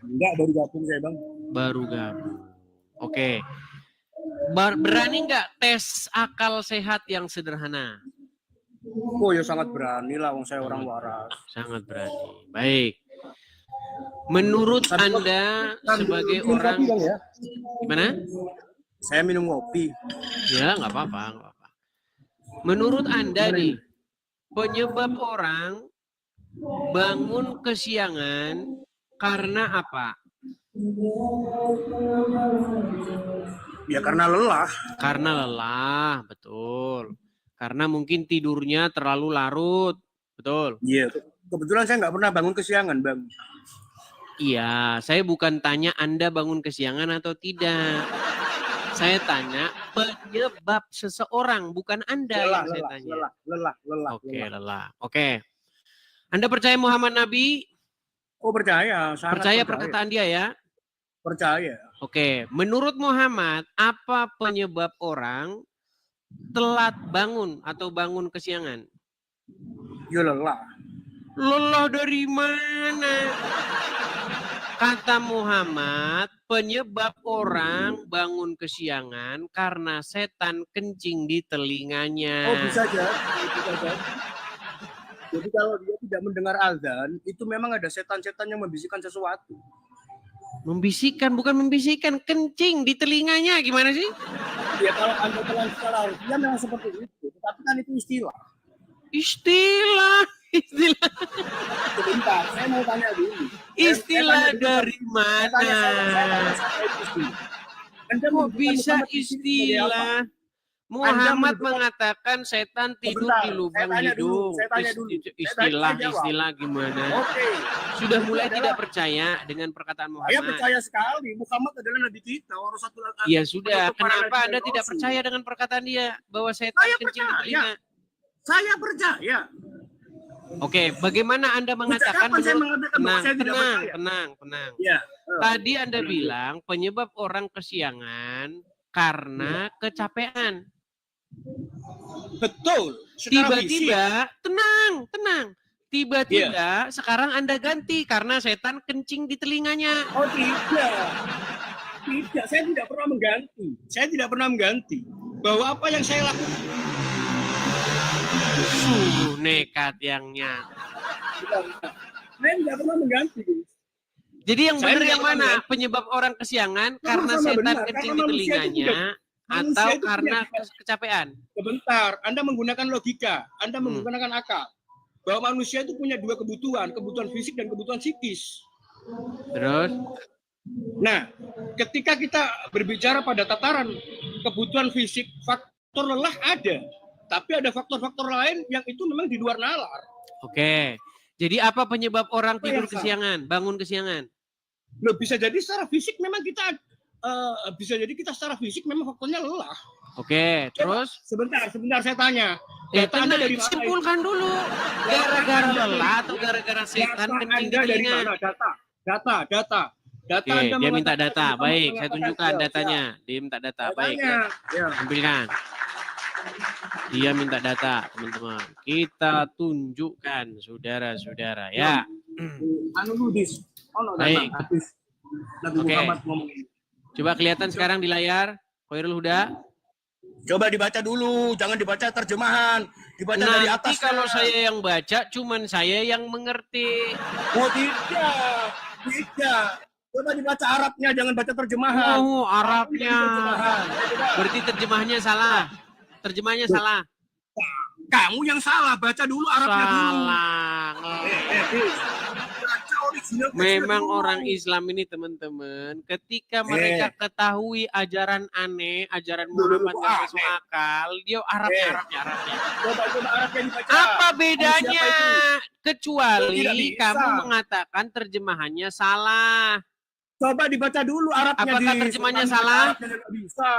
Enggak, baru gabung saya Bang. Baru gabung. Oke. Berani nggak tes akal sehat yang sederhana? Oh ya sangat berani lah, wong saya orang waras. Sangat berani. Baik. Menurut Anda sebagai orang... Ya? Gimana? Saya minum kopi. Ya, nggak apa-apa. Menurut Anda nih, penyebab orang bangun kesiangan karena apa? Ya karena lelah. Karena lelah, betul. Karena mungkin tidurnya terlalu larut, betul. Iya, kebetulan saya nggak pernah bangun kesiangan, Bang. Iya, saya bukan tanya Anda bangun kesiangan atau tidak. Saya tanya penyebab seseorang, bukan Anda yang saya tanya. Lelah. Lelah. Oke. Anda percaya Muhammad Nabi? Oh percaya. Percaya perkataan dia ya? Percaya. Oke. Menurut Muhammad, apa penyebab orang telat bangun atau bangun kesiangan? Ya lelah. Lelah dari mana? Kata Muhammad, penyebab orang bangun kesiangan karena setan kencing di telinganya. Oh bisa jadi. Jadi kalau dia tidak mendengar azan, itu memang ada setan-setan yang membisikkan sesuatu. Membisikkan, bukan membisikkan, kencing di telinganya. Gimana sih? Ya kalau Anda telan secara harfiah memang seperti itu. Tetapi kan itu istilah. Istilah. Sebentar, saya mau tanya dulu. Istilah dari mana? Anda kok bisa istilah? Muhammad mengatakan setan tidur di lubang hidung. Istilah gimana? Oke. Sudah mulai tidak percaya dengan perkataan Muhammad. Saya percaya sekali. Muhammad adalah nabi kita. Ya sudah. Kenapa Anda tidak percaya dengan perkataan dia bahwa setan kencing di telinga? Saya percaya. Oke, bagaimana Anda mengatakan tenang. Ya. Tadi Anda bilang penyebab orang kesiangan karena kecapean. Betul. Tiba-tiba, tenang. Tiba-tiba sekarang Anda ganti karena setan kencing di telinganya. Oh tidak. Tidak, saya tidak pernah mengganti. Bahwa apa yang saya lakukan. Sungguh nekat yang nyata. Saya tidak pernah mengganti. Jadi yang benar yang mana? Penyebab orang kesiangan karena setan kencing di telinganya atau karena kecapean? Sebentar, Anda menggunakan logika, Anda menggunakan akal. bahwa manusia itu punya dua kebutuhan fisik dan kebutuhan psikis. Terus? Nah, ketika kita berbicara pada tataran kebutuhan fisik, faktor lelah ada, tapi ada faktor-faktor lain yang itu memang di luar nalar. Oke. Jadi apa penyebab orang Apa tidur yang salah? kesiangan, bangun kesiangan? Loh, bisa jadi secara fisik memang kita secara fisik memang faktornya lelah. Oke, Coba, terus? sebentar saya tanya. Data Anda Tenang, dari mana? simpulkan dulu. Gara-gara lelah atau gara-gara setan Data kencing di Anda dari telinga? mana? Data. Oke, Anda dia minta mengatakan data. Anda Baik, saya mengatakan, tunjukkan ya, datanya. Dia minta data. Baik, Datanya, ya. tampilkan. Dia minta data, teman-teman. Kita tunjukkan, saudara-saudara. Ya. Anu Ludis. Oh, Baik. habis. Nabi Oke. Muhammad ngomong ini. Coba kelihatan sekarang di layar. Khairul Huda. Coba dibaca dulu, jangan dibaca terjemahan. Dibaca dari Nanti atas. kalau saya yang baca, cuman saya yang mengerti. Oh, tidak. Coba dibaca Arabnya, jangan baca terjemahan. Oh, Arabnya. Terjemahan. Berarti terjemahnya salah. Terjemahnya salah. Kamu yang salah, baca dulu Arabnya dulu. Salah. Baca original Memang dulu. orang Islam ini teman-teman, ketika mereka ketahui ajaran aneh, ajaran Muhammad nggak masuk aneh. akal, dia Arabnya. Coba Arabnya dibaca. Apa Siapa bedanya? itu? Kecuali Tidak bisa. kamu mengatakan terjemahannya salah. Coba dibaca dulu Arabnya. Apakah terjemahnya salah? Arabnya nggak bisa.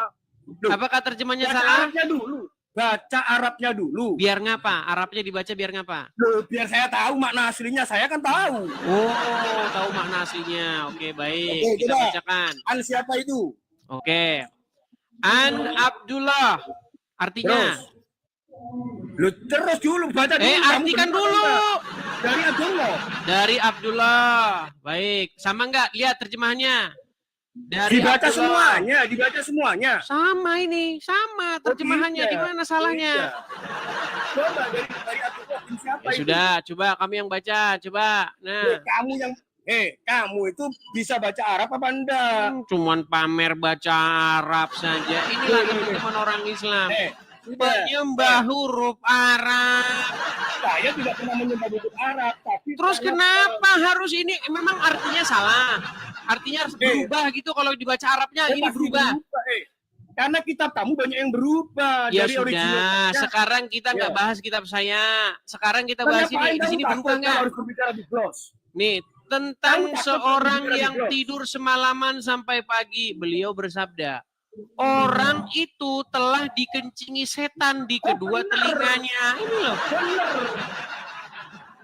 Loh, Apakah terjemahnya baca salah? Arabnya dulu. Baca Arabnya dulu. Biar ngapa? Arabnya dibaca biar ngapa? Loh, biar saya tahu makna aslinya. Saya kan tahu. Oh, tahu makna aslinya. Oke, baik. Oke, Kita coba. bacakan. An siapa itu? Oke. An Abdullah. Artinya? Terus dulu baca dulu. Kamu Artikan benar dulu. enggak? Dari Abdullah. Dari Abdullah. Baik. Sama enggak? Lihat terjemahannya. Dari Dibaca Abdullah. semuanya. Sama ini. Sama terjemahannya. tidak. Di mana salahnya? Tidak. Coba dari Abdullah bin siapa Ya itu? sudah. Coba kami yang baca. Coba. Nah. Kamu itu bisa baca Arab apa enggak? Cuman pamer baca Arab saja. Inilah teman-teman orang Islam. Menyembah huruf Arab. Saya tidak pernah menyembah huruf Arab, tapi Terus saya- kenapa harus ini? Memang artinya salah. Artinya harus berubah gitu kalau dibaca Arabnya. Ini pasti berubah. Karena kitab kamu banyak yang berubah Ya dari sudah. originalnya. Sekarang kita nggak Ya. bahas kitab saya. Sekarang kita bahas Kenapa ini. Di Anda sini takut berubah kalau nggak? harus berbicara di Bros? Nih, tentang Kamu takut seorang berbicara di yang blog? tidur semalaman sampai pagi. Beliau bersabda, orang itu telah dikencingi setan di kedua telinganya. Ini loh.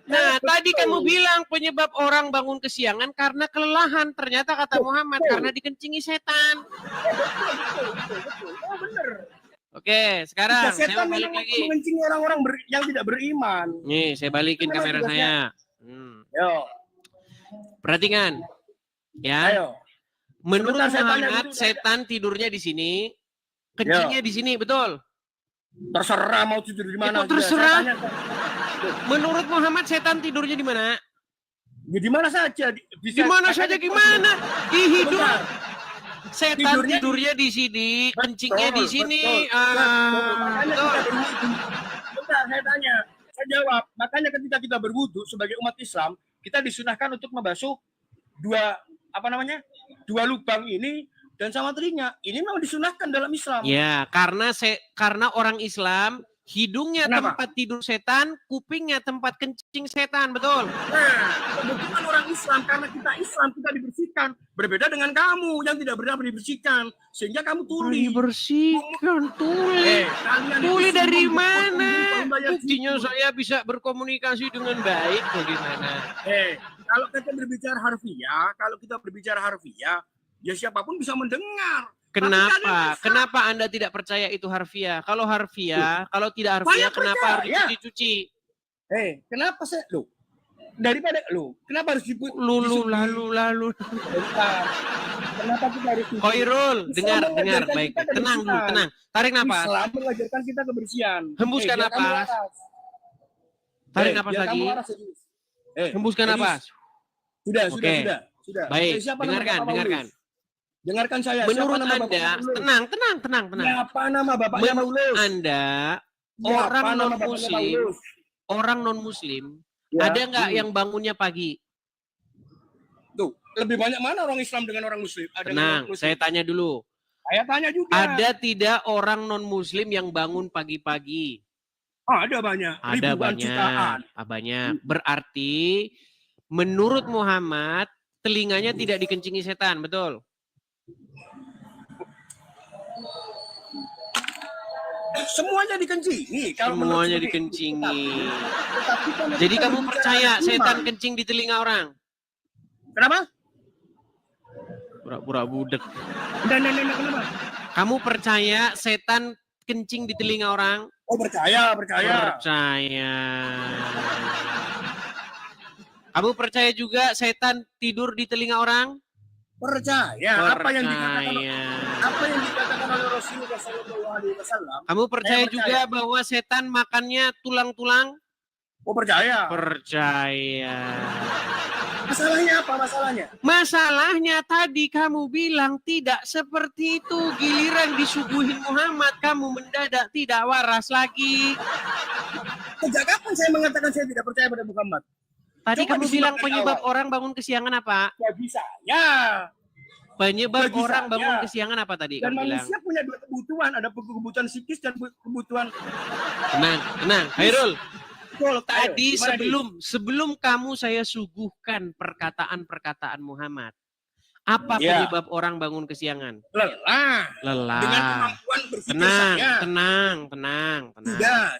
Nah, tadi kamu bilang penyebab orang bangun kesiangan karena kelelahan. Ternyata kata Muhammad karena dikencingi setan. Oh, benar. Oke, sekarang saya Setan mau balik memang lagi. mengencingi orang-orang yang tidak beriman. Nih, saya balikin Kenapa kamera tugasnya? saya. Yo, Perhatikan. Ya, ayo. menurut Sebentar, saya tanya Muhammad dulu. setan tidurnya di sini, kencingnya di sini, betul? Terserah mau tidur di mana. Itu terserah. Saya tanya, Menurut Muhammad setan tidurnya di mana? ya di mana saja. Di mana saja gimana? Di hidung. Benar. Setan Tidurnya tidurnya di sini, kencingnya di sini. Makanya Betul. kita berwudu. Bentar, saya tanya. Saya jawab. Makanya ketika kita berwudu sebagai umat Islam, kita disunahkan untuk membasuh dua lubang ini dan sama telinga. Ini memang disunahkan dalam Islam. Ya, karena orang Islam hidungnya Kenapa? tempat tidur setan, kupingnya tempat kencing setan, betul? Nah, kebetulan orang Islam, karena kita Islam, kita dibersihkan. Berbeda dengan kamu yang tidak pernah dibersihkan. Sehingga kamu tuli. Dibersihkan, tuli. Kalian Tuli itu dari semua mana? membayar Buktinya zikir. saya bisa berkomunikasi dengan baik bagaimana? Kalau kita berbicara harfiah, ya siapapun bisa mendengar. Kenapa? Kenapa Anda tidak percaya itu harfiah? Kalau harfiah, kalau tidak harfiah, Saya kenapa harus percaya. dicuci? Kenapa sih lo? Kenapa harus Lalu. Bentar. Kenapa kita harus Khairul, Islam dengar, mengajarkan baik. kita Tenang dulu, kebersihan. tenang. Tarik napas. Islam mengajarkan kita kebersihan. Hembuskan biar kamu napas. waras. Tarik napas biar lagi. kamu waras, Edis. Hembuskan Edis. napas. Sudah. Baik, Siapa nama dengarkan, Bapak dengarkan. Paulus? Dengarkan saya. Menurut Siapa nama Bapak Anda, Paulus? tenang. Siapa nama bapaknya Menurut Paulus? Anda, Siapa orang nama bapaknya non-muslim, Paulus? orang non-muslim, Ya. ada nggak yang bangunnya pagi? Tuh, lebih banyak mana orang Islam dengan orang Muslim? Ada yang Tenang, non-Muslim? saya tanya dulu. Saya tanya juga. Ada tidak orang non-muslim yang bangun pagi-pagi? Ada banyak. Ada Ribuan, jutaan. banyak. Berarti menurut Muhammad telinganya tidak dikencingi setan, betul? Semuanya dikencingi. Kalau menurut Semuanya seperti itu. dikencingi. Tetapi kalau Jadi kita kamu berbicara percaya iman, setan kencing di telinga orang? Kenapa? Pura-pura budek. Enggak, kenapa? Kamu percaya setan kencing di telinga orang? Oh, percaya. Percaya. Kamu percaya juga setan tidur di telinga orang? Percaya. Apa yang dikatakan oleh Rasulullah SAW. Kamu percaya Saya juga bahwa setan makannya tulang-tulang? Oh, percaya. Percaya. Masalahnya apa masalahnya? Masalahnya tadi kamu bilang tidak seperti itu. Giliran disuguhin Muhammad, kamu mendadak tidak waras lagi. Sejak kapan saya mengatakan saya tidak percaya pada Muhammad? Tadi Coba kamu disimak bilang dari penyebab awal. orang bangun kesiangan apa? Bagi saya. Penyebab Bagi orang saya. bangun kesiangan apa tadi Dan kamu bilang? manusia punya dua kebutuhan. Ada kebutuhan psikis dan kebutuhan... Tenang. Hairul, Betul. tadi Ayo, gimana, sebelum kamu saya suguhkan perkataan Muhammad. Apa Ya. penyebab orang bangun kesiangan? Lelah. Dengan Lelah. kemampuan berpikir saya. Tenang.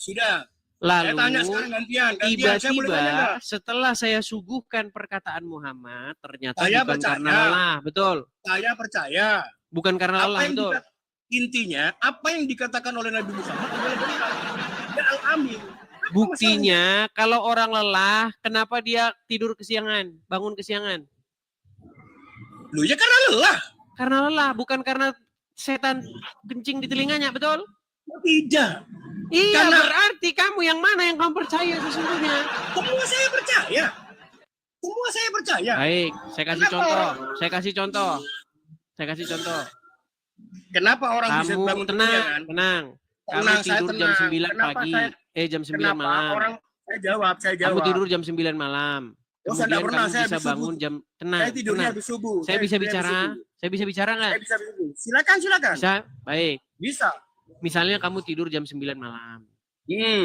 Sudah. Saya tanya Lalu sekarang gantian. Saya boleh tanya tiba-tiba nggak? setelah saya suguhkan perkataan Muhammad, ternyata Saya bukan percaya. karena lelah, betul? Saya percaya. Bukan karena lelah, yang betul? intinya, apa yang dikatakan oleh Nabi Muhammad adalah benar. Ya al-amin. Apa Buktinya kalau orang lelah, kenapa dia tidur kesiangan, bangun kesiangan? masalahnya? Loh, ya karena lelah. Karena lelah, bukan karena setan kencing di telinganya, betul? Oh, tidak. Iya, Karena- berarti kamu yang mana yang kamu percaya sesungguhnya? Semua saya percaya. Baik, saya kasih Kenapa contoh. orang- Saya kasih contoh. Kenapa orang bisa Kamu bangun tenang. kesiangan? Kamu Tenang, saya tidur jam tenang. 9 Kenapa pagi. Jam 9 Kenapa malam. orang saya jawab. Kamu tidur jam 9 malam. Oh, saya Kemudian nggak pernah, kamu saya bisa habis subuh. bangun jam tenang. Saya tidurnya tenang. habis subuh. Saya bisa tidurnya habis bicara? subuh. Saya bisa bicara nggak? Saya bisa habis subuh. Silakan. Bisa? Baik. Bisa. Misalnya kamu tidur jam 9 malam. Hmm.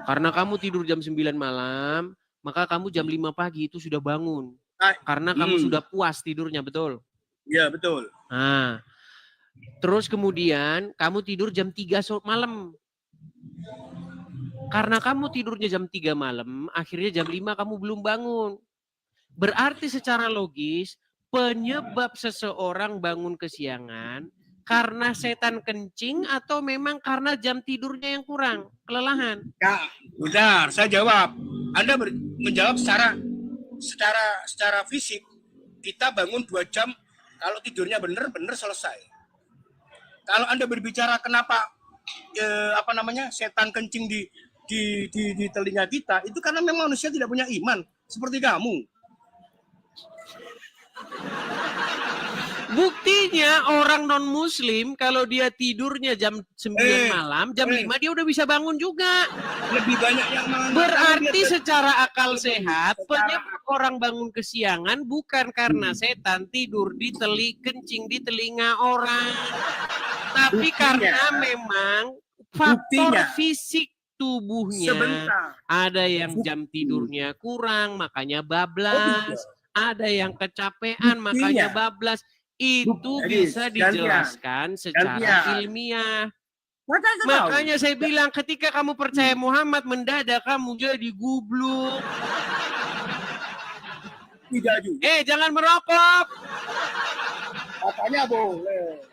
Karena kamu tidur jam 9 malam, maka kamu jam 5 pagi itu sudah bangun. Karena kamu sudah puas tidurnya, betul? Iya, betul. Nah, terus kemudian kamu tidur jam 3 malam. Karena kamu tidurnya jam 3 malam, akhirnya jam 5 kamu belum bangun. Berarti secara logis, penyebab seseorang bangun kesiangan karena setan kencing atau memang karena jam tidurnya yang kurang, kelelahan? Ya, bentar, saya jawab. Anda menjawab secara fisik. Kita bangun 2 jam, kalau tidurnya benar selesai. Kalau Anda berbicara kenapa setan kencing di telinga kita, itu karena memang manusia tidak punya iman seperti kamu. Buktinya orang non-muslim kalau dia tidurnya jam 9 malam, jam 5 dia udah bisa bangun juga. Lebih banyak yang mengatakan Berarti dia- secara akal sehat, penyebab orang bangun kesiangan bukan karena setan tidur kencing di telinga orang. Tapi Buktinya. karena memang faktor Buktinya. fisik tubuhnya. sebentar. Ada yang jam tidurnya kurang, makanya bablas. Ada yang kecapean, makanya bablas. Itu Bukti. bisa Gantian. dijelaskan secara Gantian. ilmiah. Makanya tahu. Makanya saya bilang ketika kamu percaya Muhammad, mendadak kamu jadi gubluk. Tidak juga. Jangan merokok. Katanya boleh.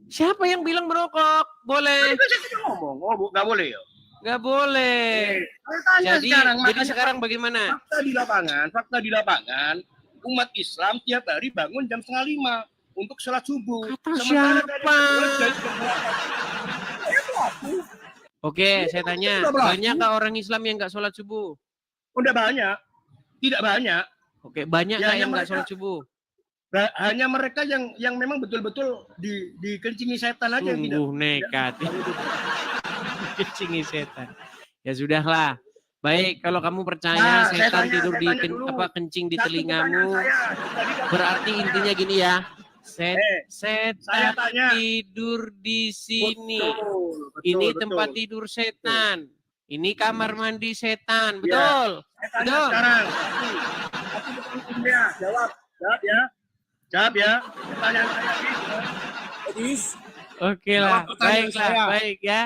Siapa yang bilang merokok? Boleh. Itu saya ngomong, nggak boleh ya. Nggak boleh. Saya tanya Jadi makanya sekarang bagaimana? fakta di lapangan, umat Islam tiap hari bangun jam 4:30 untuk sholat subuh. Kata Sementara siapa? dari jam 8. Saya pelaku. Oke, saya tanya. Sudah berlaku. Banyakkah orang Islam yang nggak sholat subuh? Udah banyak, tidak banyak. Oke, banyak Ya, nggak yang yang nggak mereka- sholat subuh? Hanya mereka yang memang betul-betul dikencingi setan aja yang tidak. Sungguh nekat. Kencingi setan. Ya sudahlah. Baik, kalau kamu percaya Nah, saya setan tanya- tidur saya di tanya dulu. kencing di Satu telingamu, pertanyaan saya. Tadi kamu berarti tanya. intinya gini ya. saya Setan tanya. tidur di sini. Betul, Ini betul. tempat tidur setan. Ini kamar mandi setan, Iya. betul? Saya tanya Betul. sekarang. Satu pertanyaan ya. Jawab ya. Jawab ya. Pertanyaan saya Edis, Oke lah, Jawab pertanyaan baiklah, saya. baik ya.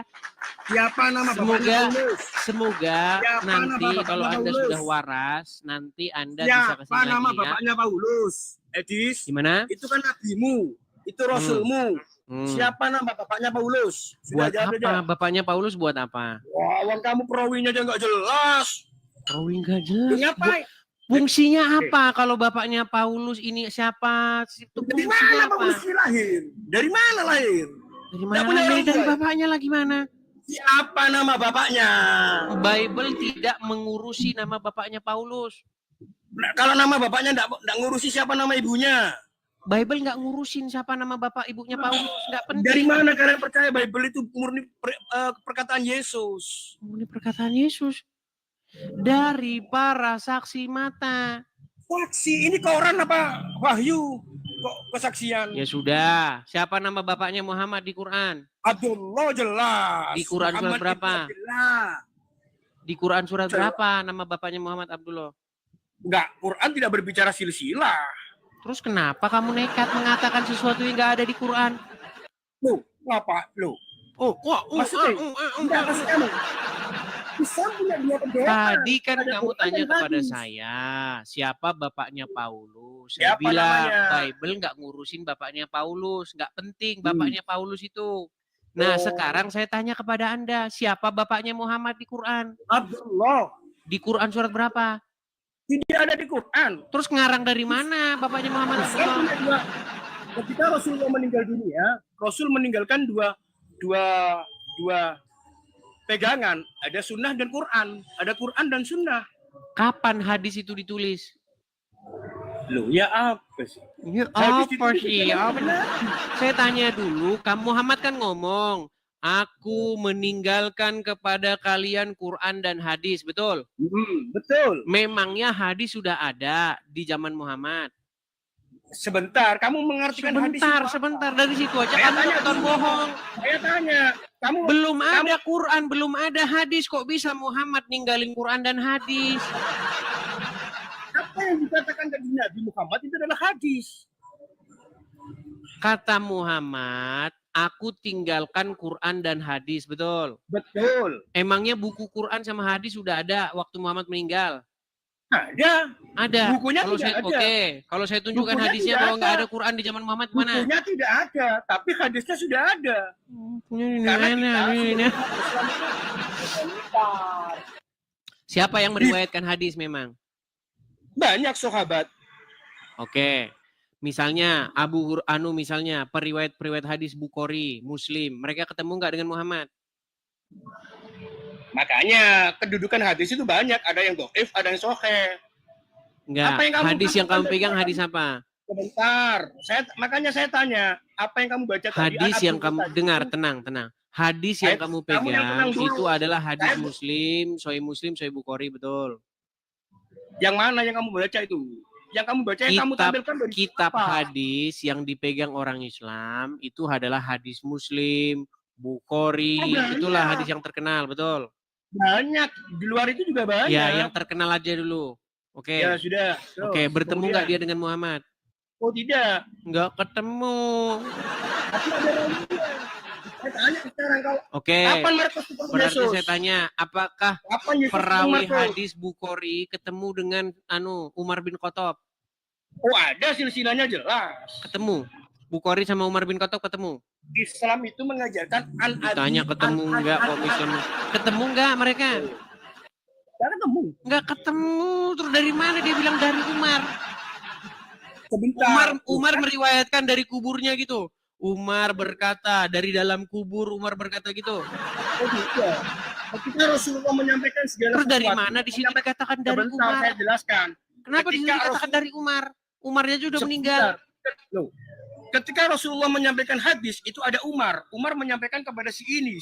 siapa nama bapaknya Paulus? Semoga Siapa nama nanti bapaknya kalau Anda Paulus? sudah waras, nanti Anda bisa Siapa kesini nama lagi ya. bapaknya Paulus? Edis, Gimana? itu kan nabimu, itu rasulmu. Siapa nama bapaknya Paulus? Sudah Buat jawab apa? aja. Bapaknya Paulus buat apa? Wah, uang kamu perawinya aja nggak jelas. Oh, enggak jelas. Ngapain? Fungsinya apa kalau bapaknya Paulus ini siapa? Itu Dari fungsinya mana apa? Paulus lahir? Dari mana lahir? Dari mana punya lahir? orang Dari tua. bapaknya lagi mana? Siapa nama bapaknya? Bible tidak mengurusi nama bapaknya Paulus. Nah, kalau nama bapaknya nggak ngurusi siapa nama ibunya? Bible nggak ngurusin siapa nama bapak ibunya Paulus. Nggak penting. Dari mana kalian percaya Bible itu murni perkataan Yesus? Ini perkataan Yesus. Dari para saksi mata. Saksi, ini koran apa wahyu? Kok kesaksian? Ya sudah. Siapa nama bapaknya Muhammad di Quran? Abdullah jelas. Di Quran surat Muhammad berapa? itu Abdullah. Di Quran surat Jelas. berapa nama bapaknya Muhammad Abdullah? Enggak, Quran tidak berbicara silsilah. Terus kenapa kamu nekat mengatakan sesuatu yang nggak ada di Quran? Loh, apa? Loh, Oh, kok? maksudnya? Enggak, maksud kamu. Islam punya dua pedoman. Tadi kan Ada kamu Quran tanya dan kepada hadis. saya, siapa bapaknya Paulus? Saya Siapa bilang, namanya? Bible nggak ngurusin bapaknya Paulus, nggak penting bapaknya Paulus itu. Nah, Oh. sekarang saya tanya kepada Anda, siapa bapaknya Muhammad di Quran? Abdullah. Di Quran surat berapa? Tidak ada di Quran. Terus ngarang dari mana bapaknya Muhammad Islam Abdullah? punya dua. Ketika Rasulullah meninggal dunia, Rasul meninggalkan dua pegangan. Ada sunnah dan Quran. Ada Quran dan sunnah. Kapan hadis itu ditulis? Loh, ya apa sih? Ya, Hadis apa ditulis sih? dengan Apa? benar. Saya tanya dulu, kamu Muhammad kan ngomong, aku meninggalkan kepada kalian Quran dan hadis, betul? Betul. Memangnya hadis sudah ada di zaman Muhammad? Sebentar, kamu mengartikan hadis itu apa? Sebentar. Dari situ aja Saya kamu tanya nonton dulu. bohong. Saya tanya, kamu Belum ada Quran, belum ada hadis. Kok bisa Muhammad ninggalin Quran dan hadis? apa yang dikatakan dari Nabi Muhammad itu adalah hadis. Kata Muhammad, aku tinggalkan Quran dan hadis, betul? Betul. Emangnya buku Quran sama hadis sudah ada waktu Muhammad meninggal? Ada. Ada. Bukunya Kalau tidak saya, ada. Oke, kalau saya tunjukkan Bukunya hadisnya tidak kalau nggak ada. ada Quran di zaman Muhammad mana? Bukunya tidak ada, tapi hadisnya sudah ada. Punya ini Karena mana? kita Ini. Siapa yang meriwayatkan hadis memang? banyak sahabat. Oke. Misalnya misalnya periwayat hadis Bukhari, Muslim, mereka ketemu nggak dengan Muhammad? Makanya kedudukan hadis itu banyak, ada yang dhaif, ada yang sahih. Enggak. Apa yang kamu Hadis yang kamu katakan pegang tadi? hadis apa? Sebentar, makanya saya tanya, apa yang kamu baca tadi? Hadis An yang Abdul kamu tadi dengar, itu tenang. Hadis yang kamu kamu yang pegang tenang dulu. itu adalah hadis Saya- Muslim, Sahih Bukhari, betul. Yang mana yang kamu baca itu? Yang kamu baca yang kamu tampilkan dari Kitab apa? hadis yang dipegang orang Islam itu adalah hadis Muslim, Bukhari, Oh, banyak. itulah hadis yang terkenal, betul. Banyak, di luar itu juga banyak. Ya, yang terkenal aja dulu. Oke. Ya, sudah. Terus, Oke, bertemu kemudian- nggak dia dengan Muhammad? Oh tidak. Nggak ketemu. Tapi ada rawinya. Saya tanya sekarang kalau Oke. kapan Markus ketemu Berarti Yesus? saya tanya, apakah Kapan Yesus ketemu perawi Markus? hadis Bukhari ketemu dengan Umar bin Khattab? Oh ada silsilahnya jelas. Ketemu. Bukhari sama Umar bin Khattab ketemu. Islam itu mengajarkan Ditanya ketemu enggak kok Islam. Ketemu enggak mereka? Tidak ketemu. Enggak ketemu. Terus dari mana dia bilang dari Umar? Sebentar. Umar meriwayatkan dari kuburnya gitu. Umar berkata dari dalam kubur Umar berkata gitu. Oh tidak. Ketika Rasulullah menyampaikan segala Terus dari sesuatu, mana di sini dikatakan dari Sebentar, Umar? saya jelaskan. Kenapa di sini ketika dikatakan dari Umar? Umarnya juga udah meninggal. Sebentar. Loh, Ketika Rasulullah menyampaikan hadis, itu ada Umar. Umar menyampaikan kepada si ini,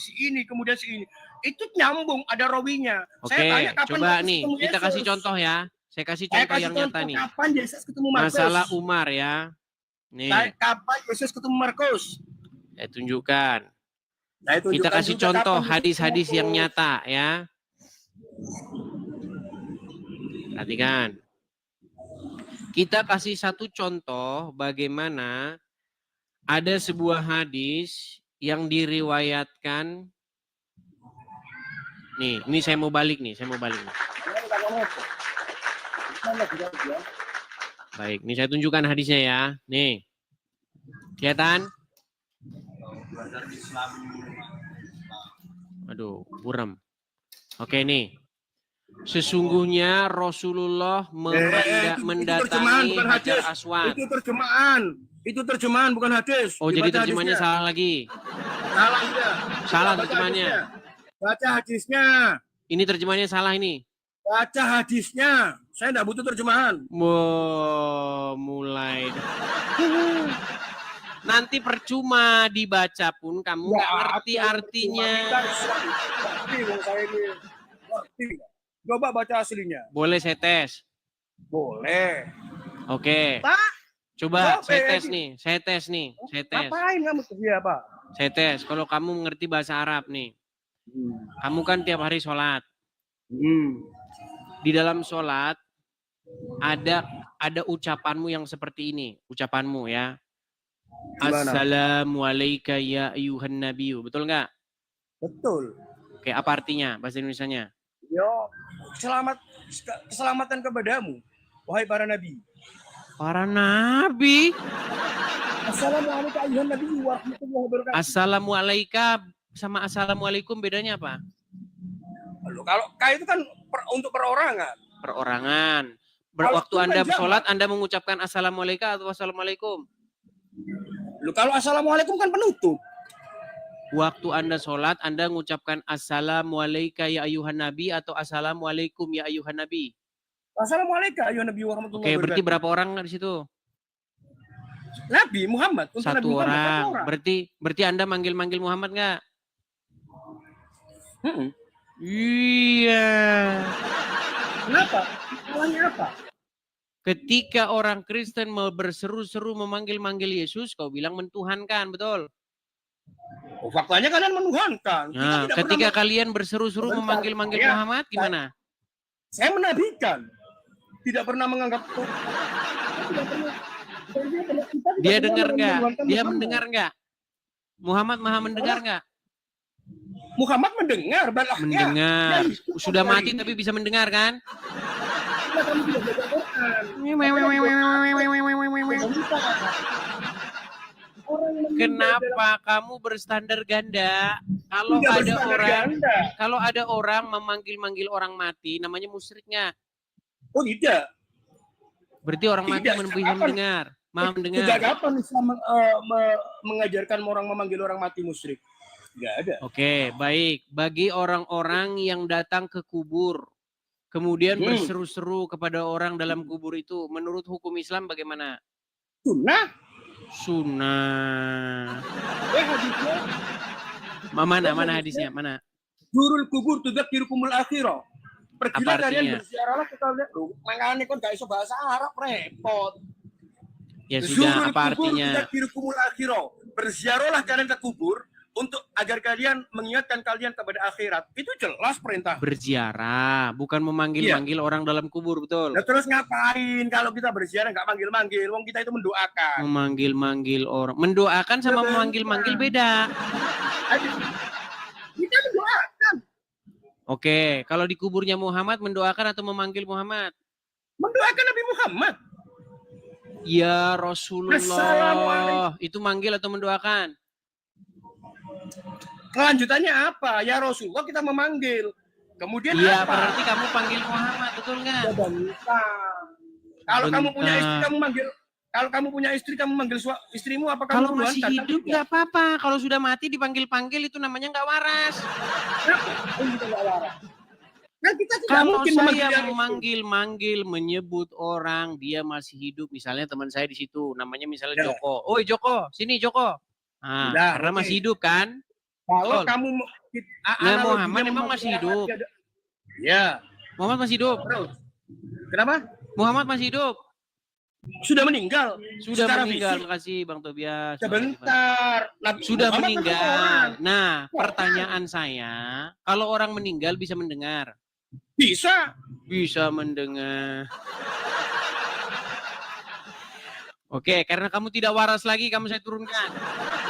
kemudian si ini. Itu nyambung, ada rawinya. Oke, Saya tanya kapan coba Yesus nih ketemu kita kasih Yesus? contoh ya. Saya kasih Saya contoh kasih yang contoh nyata nih. kapan Yesus ketemu Markus. Masalah Umar ya. Nih, Kapan Yesus ketemu Markus? saya tunjukkan. Saya Kita tunjukkan kasih juga contoh kapan Yesus hadis-hadis ketemu yang Markus. nyata ya. Perhatikan. Kita kasih satu contoh bagaimana ada sebuah hadis yang diriwayatkan. Nih, ini saya mau balik nih. Baik, ini saya tunjukkan hadisnya ya. Nih. Kelihatan? Aduh, buram. Oke nih. Sesungguhnya Rasulullah mendatangi bukan Hajar hadis. Aswad. Itu terjemahan bukan hadis. Oh, jadi Dibaca terjemahannya hadisnya. salah lagi. Salah ya. Salah Baca terjemahannya. hadisnya. Baca hadisnya. Ini terjemahannya salah ini. Baca hadisnya. Saya enggak butuh terjemahan. Mulai. Nanti percuma dibaca pun kamu nggak ngerti artinya. Ngerti. Coba baca aslinya. Boleh saya tes? Boleh. Oke. Pak, Coba Jawab, saya eh, tes nih. Saya tes. ngapain kamu kerja, Pak? Saya tes. Kalau kamu mengerti bahasa Arab nih. Kamu kan tiap hari sholat. Di dalam sholat ada ucapanmu yang seperti ini. Ucapanmu ya. Gimana? Assalamualaikum ya ayuhan nabiyu. Betul nggak? Betul. Oke, apa artinya bahasa Indonesianya? Yo, keselamatan kepadamu, wahai para nabi. Para nabi. Assalamualaikum ayuhan nabi warahmatullahi wabarakatuh. Assalamualaikum sama assalamualaikum bedanya apa? Kalau K itu kan untuk perorangan. Perorangan. Kalau Waktu itu kan Anda jamak. sholat, Anda mengucapkan assalamualaikum atau assalamualaikum? Kalau assalamualaikum kan penutup. Waktu Anda sholat, Anda mengucapkan assalamualaikum ya ayuhan nabi atau assalamualaikum ya ayuhan nabi? Assalamualaikum ayuhan nabi warahmatullahi Oke, berarti wabarakatuh. berapa orang di situ? Nabi Muhammad. Untuk Satu Nabi Muhammad, orang. satu orang. Berarti Anda manggil-manggil Muhammad nggak? Mm-mm. Iya. Kenapa? Salahnya apa? Ketika orang Kristen mau berseru-seru memanggil-manggil Yesus, kau bilang mentuhankan, betul? Oh, faktanya kalian menuhankan. Kita Nah, tidak ketika pernah- kalian berseru-seru Sebentar, memanggil-manggil saya- Muhammad, gimana? Saya menabikan. Tidak pernah menganggap Dia dengar nggak? Dia mendengar nggak? Muhammad maha mendengar nggak? Muhammad mendengar, balahnya. Mendengar. Ya, itu Sudah dari- mati tapi bisa mendengar kan? Karena kamu tidak baca Quran. Orang yang Kenapa kamu berstandar ganda? Kalau tidak ada berstandar orang, ganda. kalau ada orang memanggil-manggil orang mati, namanya musyrik nggak? Oh tidak. Berarti orang mati Tidak, bisa kapan? mendengar, maha Sejak mendengar. kapan Islam mengajarkan orang memanggil orang mati musyrik? Tidak ada. Oke, baik. Bagi orang-orang yang datang ke kubur, kemudian berseru-seru kepada orang dalam kubur itu, menurut hukum Islam bagaimana? Sunnah. Sunnah. Hadisnya. Mana hadisnya? Mana? Zurul kubur tudzakirukumul akhirah. Pergilah Apa kalian artinya? berziarahlah ke kalian. Makanya kan gak iso bahasa Arab repot. Ya sudah, Zurul apa kubur artinya? tudzakirukumul akhirah. Berziarahlah kalian ke kubur untuk agar kalian mengingatkan kalian kepada akhirat. Itu jelas perintah. Berziarah, bukan memanggil-manggil orang dalam kubur, betul? Nah, terus ngapain kalau kita berziarah nggak manggil-manggil? Wong kita itu mendoakan. Memanggil-manggil orang. Mendoakan sama Betul. memanggil-manggil beda. Kita mendoakan. Oke, kalau di kuburnya Muhammad mendoakan atau memanggil Muhammad? Mendoakan Nabi Muhammad. Ya Rasulullah. Assalamualaikum. Itu manggil atau mendoakan? Kelanjutannya apa? Ya Rasulullah kita memanggil. Kemudian Iya, apa? berarti kamu panggil Muhammad, betul nggak? Ya, bentar. Kalau kamu punya Bentar. istri kamu manggil. Kalau kamu punya istri kamu manggil istrimu apa kamu Kalau masih menuhankan? hidup Tidak. nggak apa-apa. Kalau sudah mati dipanggil-panggil itu namanya nggak waras. Kenapa? Oh, kita nggak waras. Kan kita tidak Kalau mungkin saya memanggil yang itu. memanggil-manggil, menyebut orang, dia masih hidup, misalnya teman saya di situ, namanya misalnya Ya. Joko. Oi Joko, sini Joko. Nah, Udah, karena oke. masih hidup kan? Kalau Betul. kamu Nah, analoginya Muhammad emang memanggil masih orang hidup. mati ada. Ya, Muhammad masih hidup. terus. Kenapa? Muhammad masih hidup. Sudah meninggal. Sudah secara meninggal. fisik. Makasih Bang Tobias. Makasih, Bang. Sebentar. Sudah Muhammad kan meninggal. orang. Nah, pertanyaan saya, kalau orang meninggal bisa mendengar? Bisa. Bisa mendengar. Oke, karena kamu tidak waras lagi, kamu saya turunkan.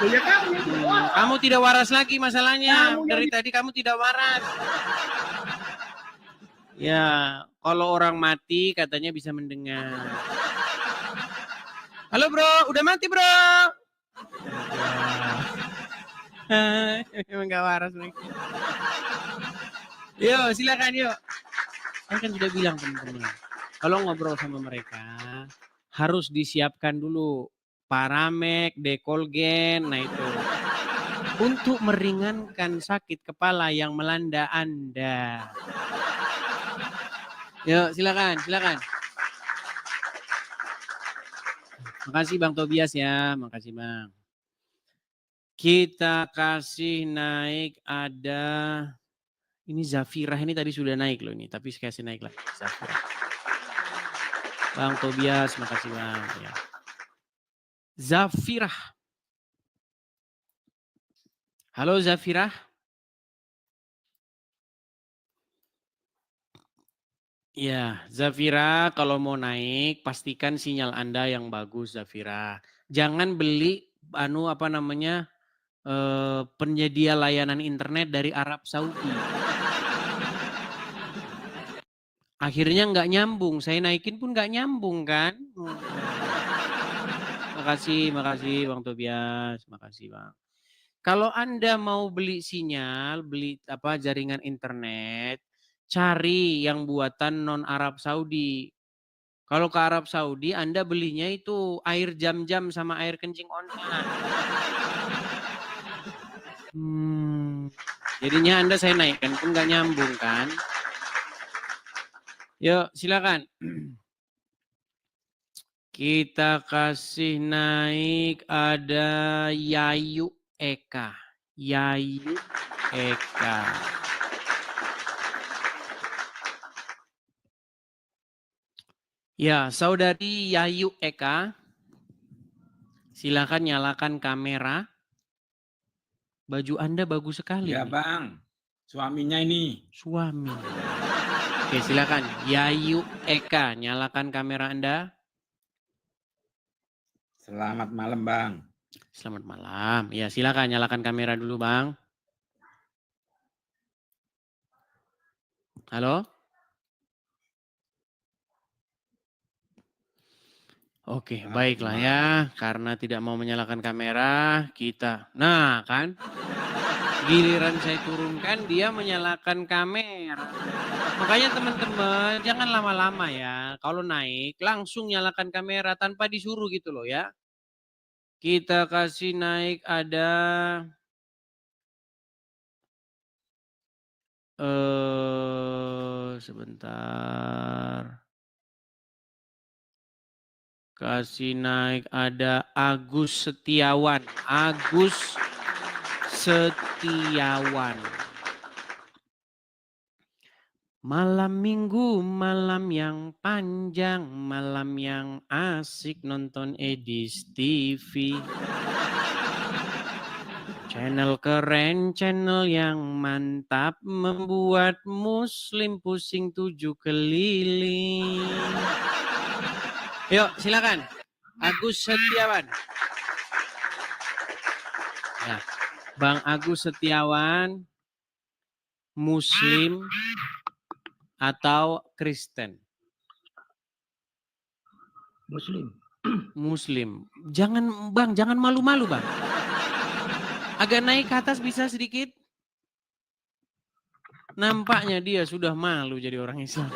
Ya kamu yang tidak waras. Kamu tidak waras lagi masalahnya. Kamu yang Dari tadi kamu tidak waras. Ya, kalau orang mati katanya bisa mendengar. Halo bro, udah mati bro. Emang gak waras mereka. Yuk, silakan yuk. Saya kan sudah bilang teman-teman, kalau ngobrol sama mereka harus disiapkan dulu Paramek, Dekolgen, nah itu untuk meringankan sakit kepala yang melanda Anda. Yuk, silakan, silakan. Makasih Bang Tobias ya, makasih Bang. Kita kasih naik ada, ini Zafirah ini tadi sudah naik loh ini, tapi saya kasih naik lagi Zafirah. Bang Tobias, makasih Bang. Ya. Zafirah. Halo Zafirah. Ya, Zafira kalau mau naik pastikan sinyal Anda yang bagus Zafira. Jangan beli penyedia layanan internet dari Arab Saudi. Akhirnya nggak nyambung, saya naikin pun nggak nyambung kan. Makasih Bang Tobias, makasih Bang. Kalau Anda mau beli sinyal, beli jaringan internet, cari yang buatan non Arab Saudi. Kalau ke Arab Saudi, Anda belinya itu air jam-jam sama air kencing ontan. Jadinya Anda saya naikkan pun nggak nyambung kan. Yuk, silakan. Kita kasih naik ada Yayu Eka. Yayu Eka. Ya, saudari Yayu Eka, silakan nyalakan kamera. Baju Anda bagus sekali. Ya Bang, suaminya ini. Suami. Oke, silakan. Yayu Eka, nyalakan kamera Anda. Selamat malam Bang. Selamat malam. Ya, silakan nyalakan kamera dulu Bang. Halo? Oke, baiklah ya. Karena tidak mau menyalakan kamera, kita. Nah, kan? Giliran saya turunkan, dia menyalakan kamera. Makanya teman-teman, jangan lama-lama ya. Kalau naik, langsung nyalakan kamera tanpa disuruh gitu loh ya. Kita kasih naik ada... sebentar. Kasih naik ada Agus Setiawan. Agus Setiawan. Malam minggu, malam yang panjang, malam yang asik nonton Edis TV. Channel keren, channel yang mantap, membuat muslim pusing 7 keliling. Yuk, silakan. Agus Setiawan. Ya, Bang Agus Setiawan, Muslim atau Kristen? Muslim. Muslim. Jangan Bang, jangan malu-malu Bang. Agak naik ke atas bisa sedikit. Nampaknya dia sudah malu jadi orang Islam.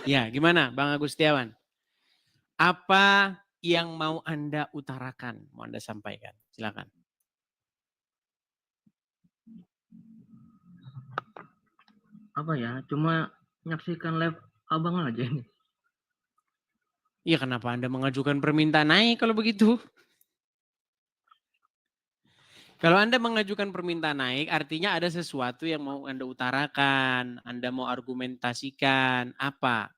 Ya, gimana Bang Agus Setiawan? Apa yang mau Anda utarakan, mau Anda sampaikan? Silakan. apa ya, cuma menyaksikan live abang aja ini. Ya kenapa Anda mengajukan permintaan naik kalau begitu? Kalau Anda mengajukan permintaan naik artinya ada sesuatu yang mau Anda utarakan, Anda mau argumentasikan, apa?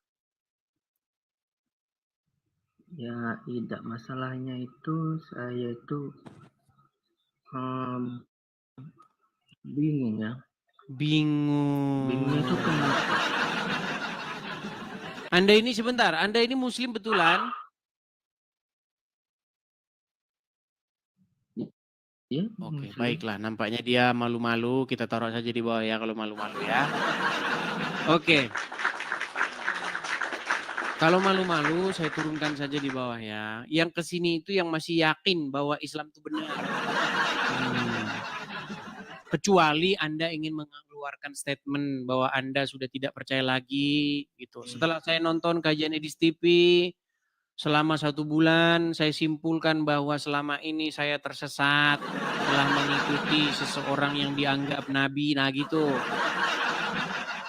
Ya tidak, masalahnya itu saya itu bingung ya. Bingungnya itu Bingung. kenapa? Anda ini sebentar, Anda ini muslim betulan? Ya, Oke, muslim. baiklah. Nampaknya dia malu-malu. Kita taruh saja di bawah ya kalau malu-malu ya. Oke. Kalau malu-malu saya turunkan saja di bawah ya. Yang kesini itu yang masih yakin bahwa Islam itu benar. Kecuali Anda ingin mengeluarkan statement bahwa Anda sudah tidak percaya lagi gitu. Setelah saya nonton kajian Edis TV selama 1 bulan, saya simpulkan bahwa selama ini saya tersesat telah mengikuti seseorang yang dianggap nabi, nah gitu.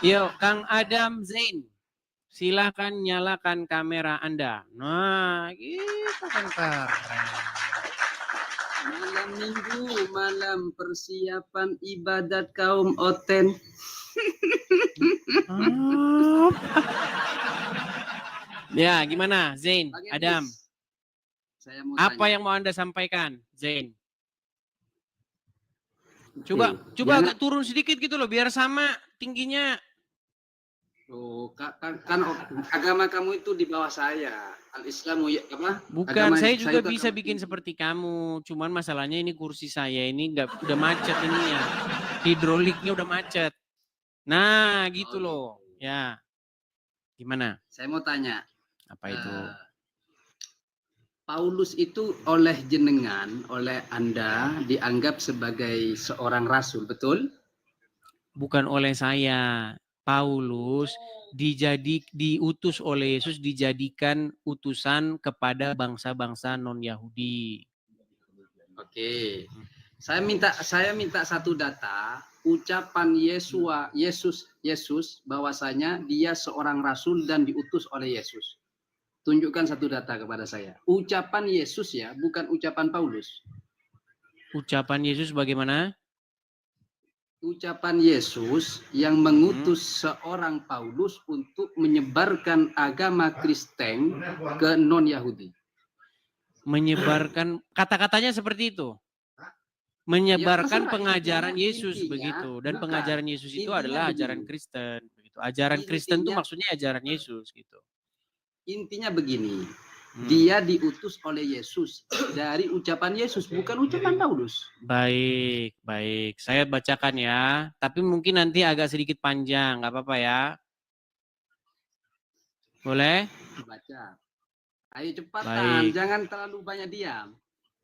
Yuk, Kang Adam Zain, silahkan nyalakan kamera Anda. Nah, gitu kan keren. Malam minggu, malam persiapan ibadat kaum Oten. Ya, gimana Zain, Bang Adam? Edis, saya mau Apa tanya. yang mau Anda sampaikan, Zain? Oke, Coba jangan- agak turun sedikit gitu loh, biar sama tingginya. Oh, kan agama kamu itu di bawah saya. Al-Islamu ya apa? Bukan, Agama saya juga itu bisa agama bikin tinggi. seperti kamu. Cuman masalahnya ini kursi saya ini udah macet ininya. Hidroliknya udah macet. Nah, gitu Oh, loh. gitu. Ya. Gimana? Saya mau tanya. Apa itu? Paulus itu oleh jenengan, oleh Anda dianggap sebagai seorang rasul, betul? Bukan oleh saya. Paulus diutus oleh Yesus, dijadikan utusan kepada bangsa-bangsa non-Yahudi. Oke. Saya minta satu data ucapan Yesus bahwasanya dia seorang rasul dan diutus oleh Yesus. Tunjukkan satu data kepada saya. Ucapan Yesus ya, bukan ucapan Paulus. Ucapan Yesus bagaimana? Ucapan Yesus yang mengutus seorang Paulus untuk menyebarkan agama Kristen ke non-Yahudi. Menyebarkan, kata-katanya seperti itu. Menyebarkan terserah, pengajaran intinya- Yesus begitu, dan bukan. pengajaran Yesus itu Intinya adalah begini. ajaran Kristen begitu. Ajaran Kristen itu Intinya- maksudnya ajaran Yesus gitu. Intinya begini, dia diutus oleh Yesus dari ucapan Yesus, bukan ucapan Paulus. Baik, baik. Saya bacakan ya, tapi mungkin nanti agak sedikit panjang, nggak apa-apa ya. Boleh? Baca. Ayo cepatan, Baik. jangan terlalu banyak diam.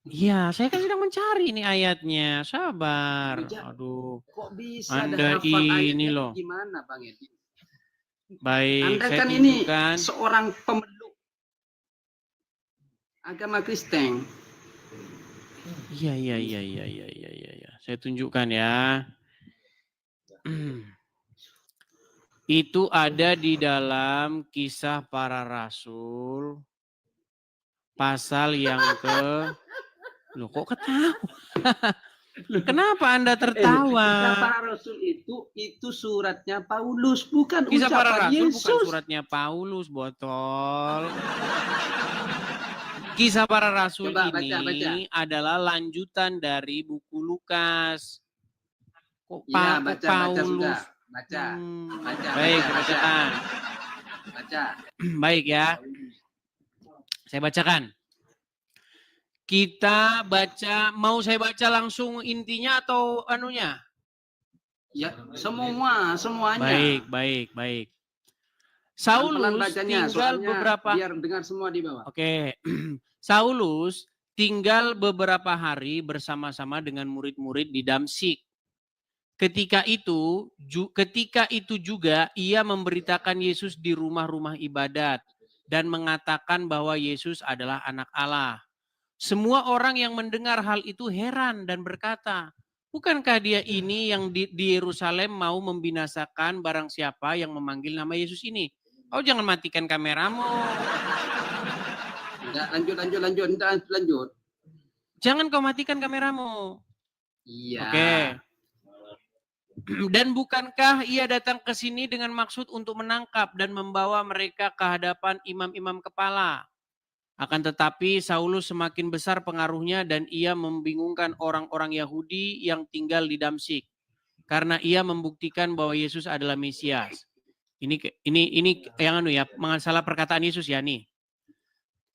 Iya, saya kan sedang mencari ini ayatnya. Sabar. Bija- Aduh. Kok bisa Anda hafal ini ayatnya loh. gimana Bang Edi? Baik, Anda saya kan ini tunjukkan. seorang pemeluk agama Kristen. Iya. Saya tunjukkan ya. Itu ada di dalam Kisah Para Rasul pasal yang Loh kok ketawa? Kenapa Anda Kisah tertawa? para Rasul itu suratnya Paulus, bukan Kisah Para ucapan Rasul Yesus. bukan suratnya Paulus, botol. Kisah Para Rasul Coba ini baca. adalah lanjutan dari buku Lukas. Kok Iya, kok baca Paulus? sudah. Baca. Baik, baca. bacakan. Baca. Baik ya. Saya bacakan. Kita baca, mau saya baca langsung intinya atau anunya? Ya, semuanya. Baik. Pelan-pelan Saulus bacanya, tinggal soalnya beberapa biar dengar semua di bawah. Oke. Saulus tinggal beberapa hari bersama-sama dengan murid-murid di Damsyik. Ketika itu juga ia memberitakan Yesus di rumah-rumah ibadat dan mengatakan bahwa Yesus adalah anak Allah. Semua orang yang mendengar hal itu heran dan berkata, Bukankah dia ini yang di Yerusalem mau membinasakan barang siapa yang memanggil nama Yesus ini? Kau jangan matikan kameramu. Lanjut. Jangan kau matikan kameramu. Iya. Oke. Dan bukankah ia datang ke sini dengan maksud untuk menangkap dan membawa mereka ke hadapan imam-imam kepala? Akan tetapi Saulus semakin besar pengaruhnya dan ia membingungkan orang-orang Yahudi yang tinggal di Damsyik. Karena ia membuktikan bahwa Yesus adalah Mesias. Ini yang masalah perkataan Yesus ya nih.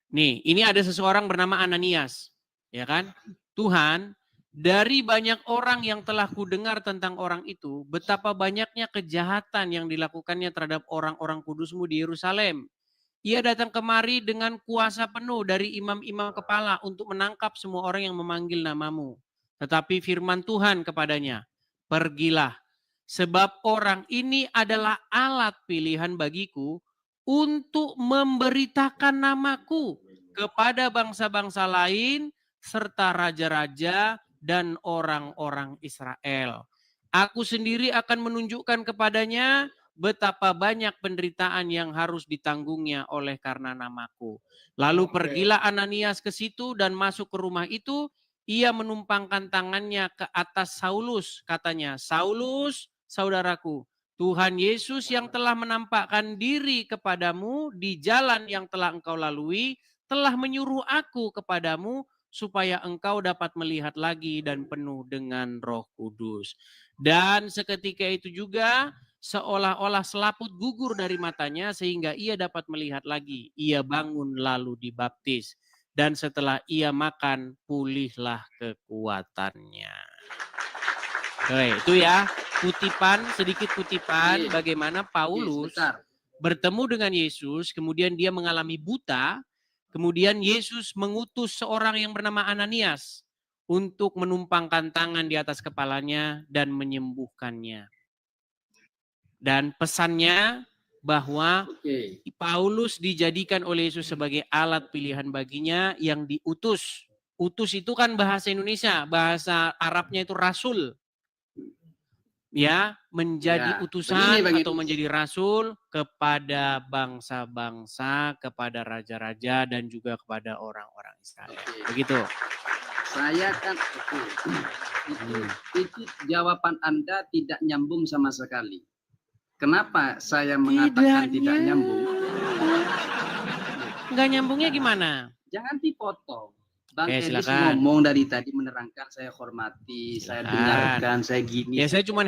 Nih, ini ada seseorang bernama Ananias, ya kan? Tuhan, dari banyak orang yang telah kudengar tentang orang itu, betapa banyaknya kejahatan yang dilakukannya terhadap orang-orang kudus-Mu di Yerusalem. Ia datang kemari dengan kuasa penuh dari imam-imam kepala untuk menangkap semua orang yang memanggil nama-Mu. Tetapi firman Tuhan kepadanya, pergilah, sebab orang ini adalah alat pilihan bagiku untuk memberitakan namaku kepada bangsa-bangsa lain serta raja-raja dan orang-orang Israel. Aku sendiri akan menunjukkan kepadanya betapa banyak penderitaan yang harus ditanggungnya oleh karena namaku. Lalu pergilah Ananias ke situ dan masuk ke rumah itu. Ia menumpangkan tangannya ke atas Saulus. Katanya, Saulus, saudaraku, Tuhan Yesus yang telah menampakkan diri kepadamu di jalan yang telah engkau lalui, telah menyuruh aku kepadamu supaya engkau dapat melihat lagi dan penuh dengan Roh Kudus. Dan seketika itu juga seolah-olah selaput gugur dari matanya sehingga ia dapat melihat lagi. Ia bangun lalu dibaptis. Dan setelah ia makan, pulihlah kekuatannya. Oke, itu ya sedikit kutipan bagaimana Paulus bertemu dengan Yesus, kemudian dia mengalami buta, kemudian Yesus mengutus seorang yang bernama Ananias untuk menumpangkan tangan di atas kepalanya dan menyembuhkannya. Dan pesannya bahwa Paulus dijadikan oleh Yesus sebagai alat pilihan baginya yang diutus. Utus itu kan bahasa Indonesia, bahasa Arabnya itu rasul. Ya, menjadi utusan atau menjadi rasul kepada bangsa-bangsa, kepada raja-raja dan juga kepada orang-orang Israel. Begitu. Saya kan itu jawaban Anda tidak nyambung sama sekali. Kenapa saya mengatakan tidak nyambung? Enggak nyambungnya gimana? Jangan dipotong. Bang Edis ngomong dari tadi menerangkan, saya hormati, saya dengarkan, saya gini. Ya saya cuma